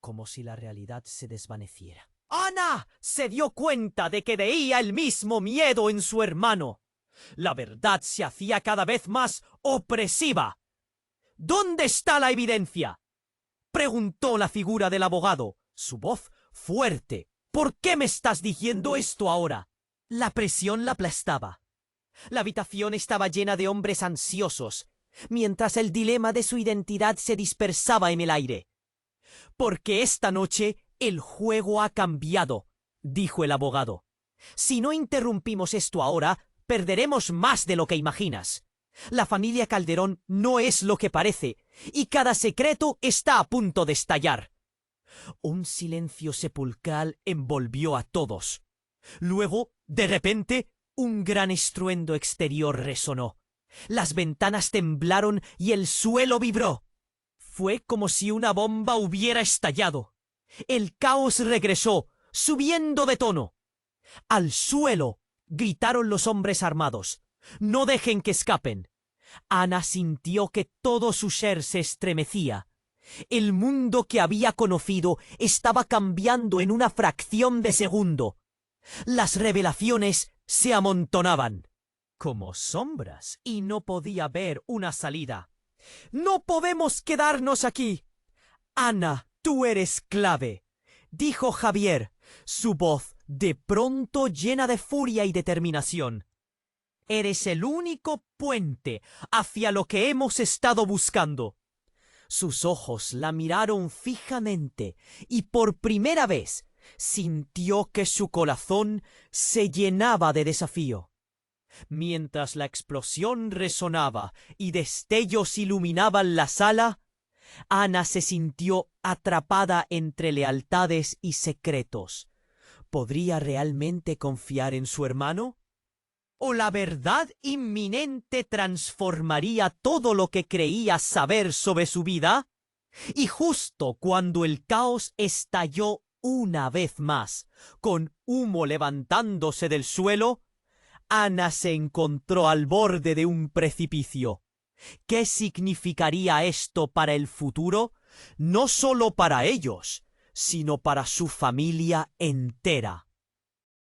como si la realidad se desvaneciera. Ana se dio cuenta de que veía el mismo miedo en su hermano. La verdad se hacía cada vez más opresiva. ¿Dónde está la evidencia?, preguntó la figura del abogado, su voz fuerte. ¿Por qué me estás diciendo esto ahora? La presión la aplastaba. La habitación estaba llena de hombres ansiosos, mientras el dilema de su identidad se dispersaba en el aire. Porque esta noche el juego ha cambiado, dijo el abogado. Si no interrumpimos esto ahora, perderemos más de lo que imaginas. La familia Calderón no es lo que parece, y cada secreto está a punto de estallar. Un silencio sepulcral envolvió a todos. Luego, de repente, un gran estruendo exterior resonó. Las ventanas temblaron y el suelo vibró. Fue como si una bomba hubiera estallado. El caos regresó, subiendo de tono. ¡Al suelo!, gritaron los hombres armados. ¡No dejen que escapen! Ana sintió que todo su ser se estremecía. El mundo que había conocido estaba cambiando en una fracción de segundo. Las revelaciones se amontonaban como sombras y no podía ver una salida. «¡No podemos quedarnos aquí! Ana, tú eres clave», dijo Javier, su voz de pronto llena de furia y determinación. «Eres el único puente hacia lo que hemos estado buscando». Sus ojos la miraron fijamente y por primera vez sintió que su corazón se llenaba de desafío. Mientras la explosión resonaba y destellos iluminaban la sala, Ana se sintió atrapada entre lealtades y secretos. ¿Podría realmente confiar en su hermano? ¿O la verdad inminente transformaría todo lo que creía saber sobre su vida? Y justo cuando el caos estalló una vez más, con humo levantándose del suelo, Ana se encontró al borde de un precipicio. ¿Qué significaría esto para el futuro? No solo para ellos, sino para su familia entera.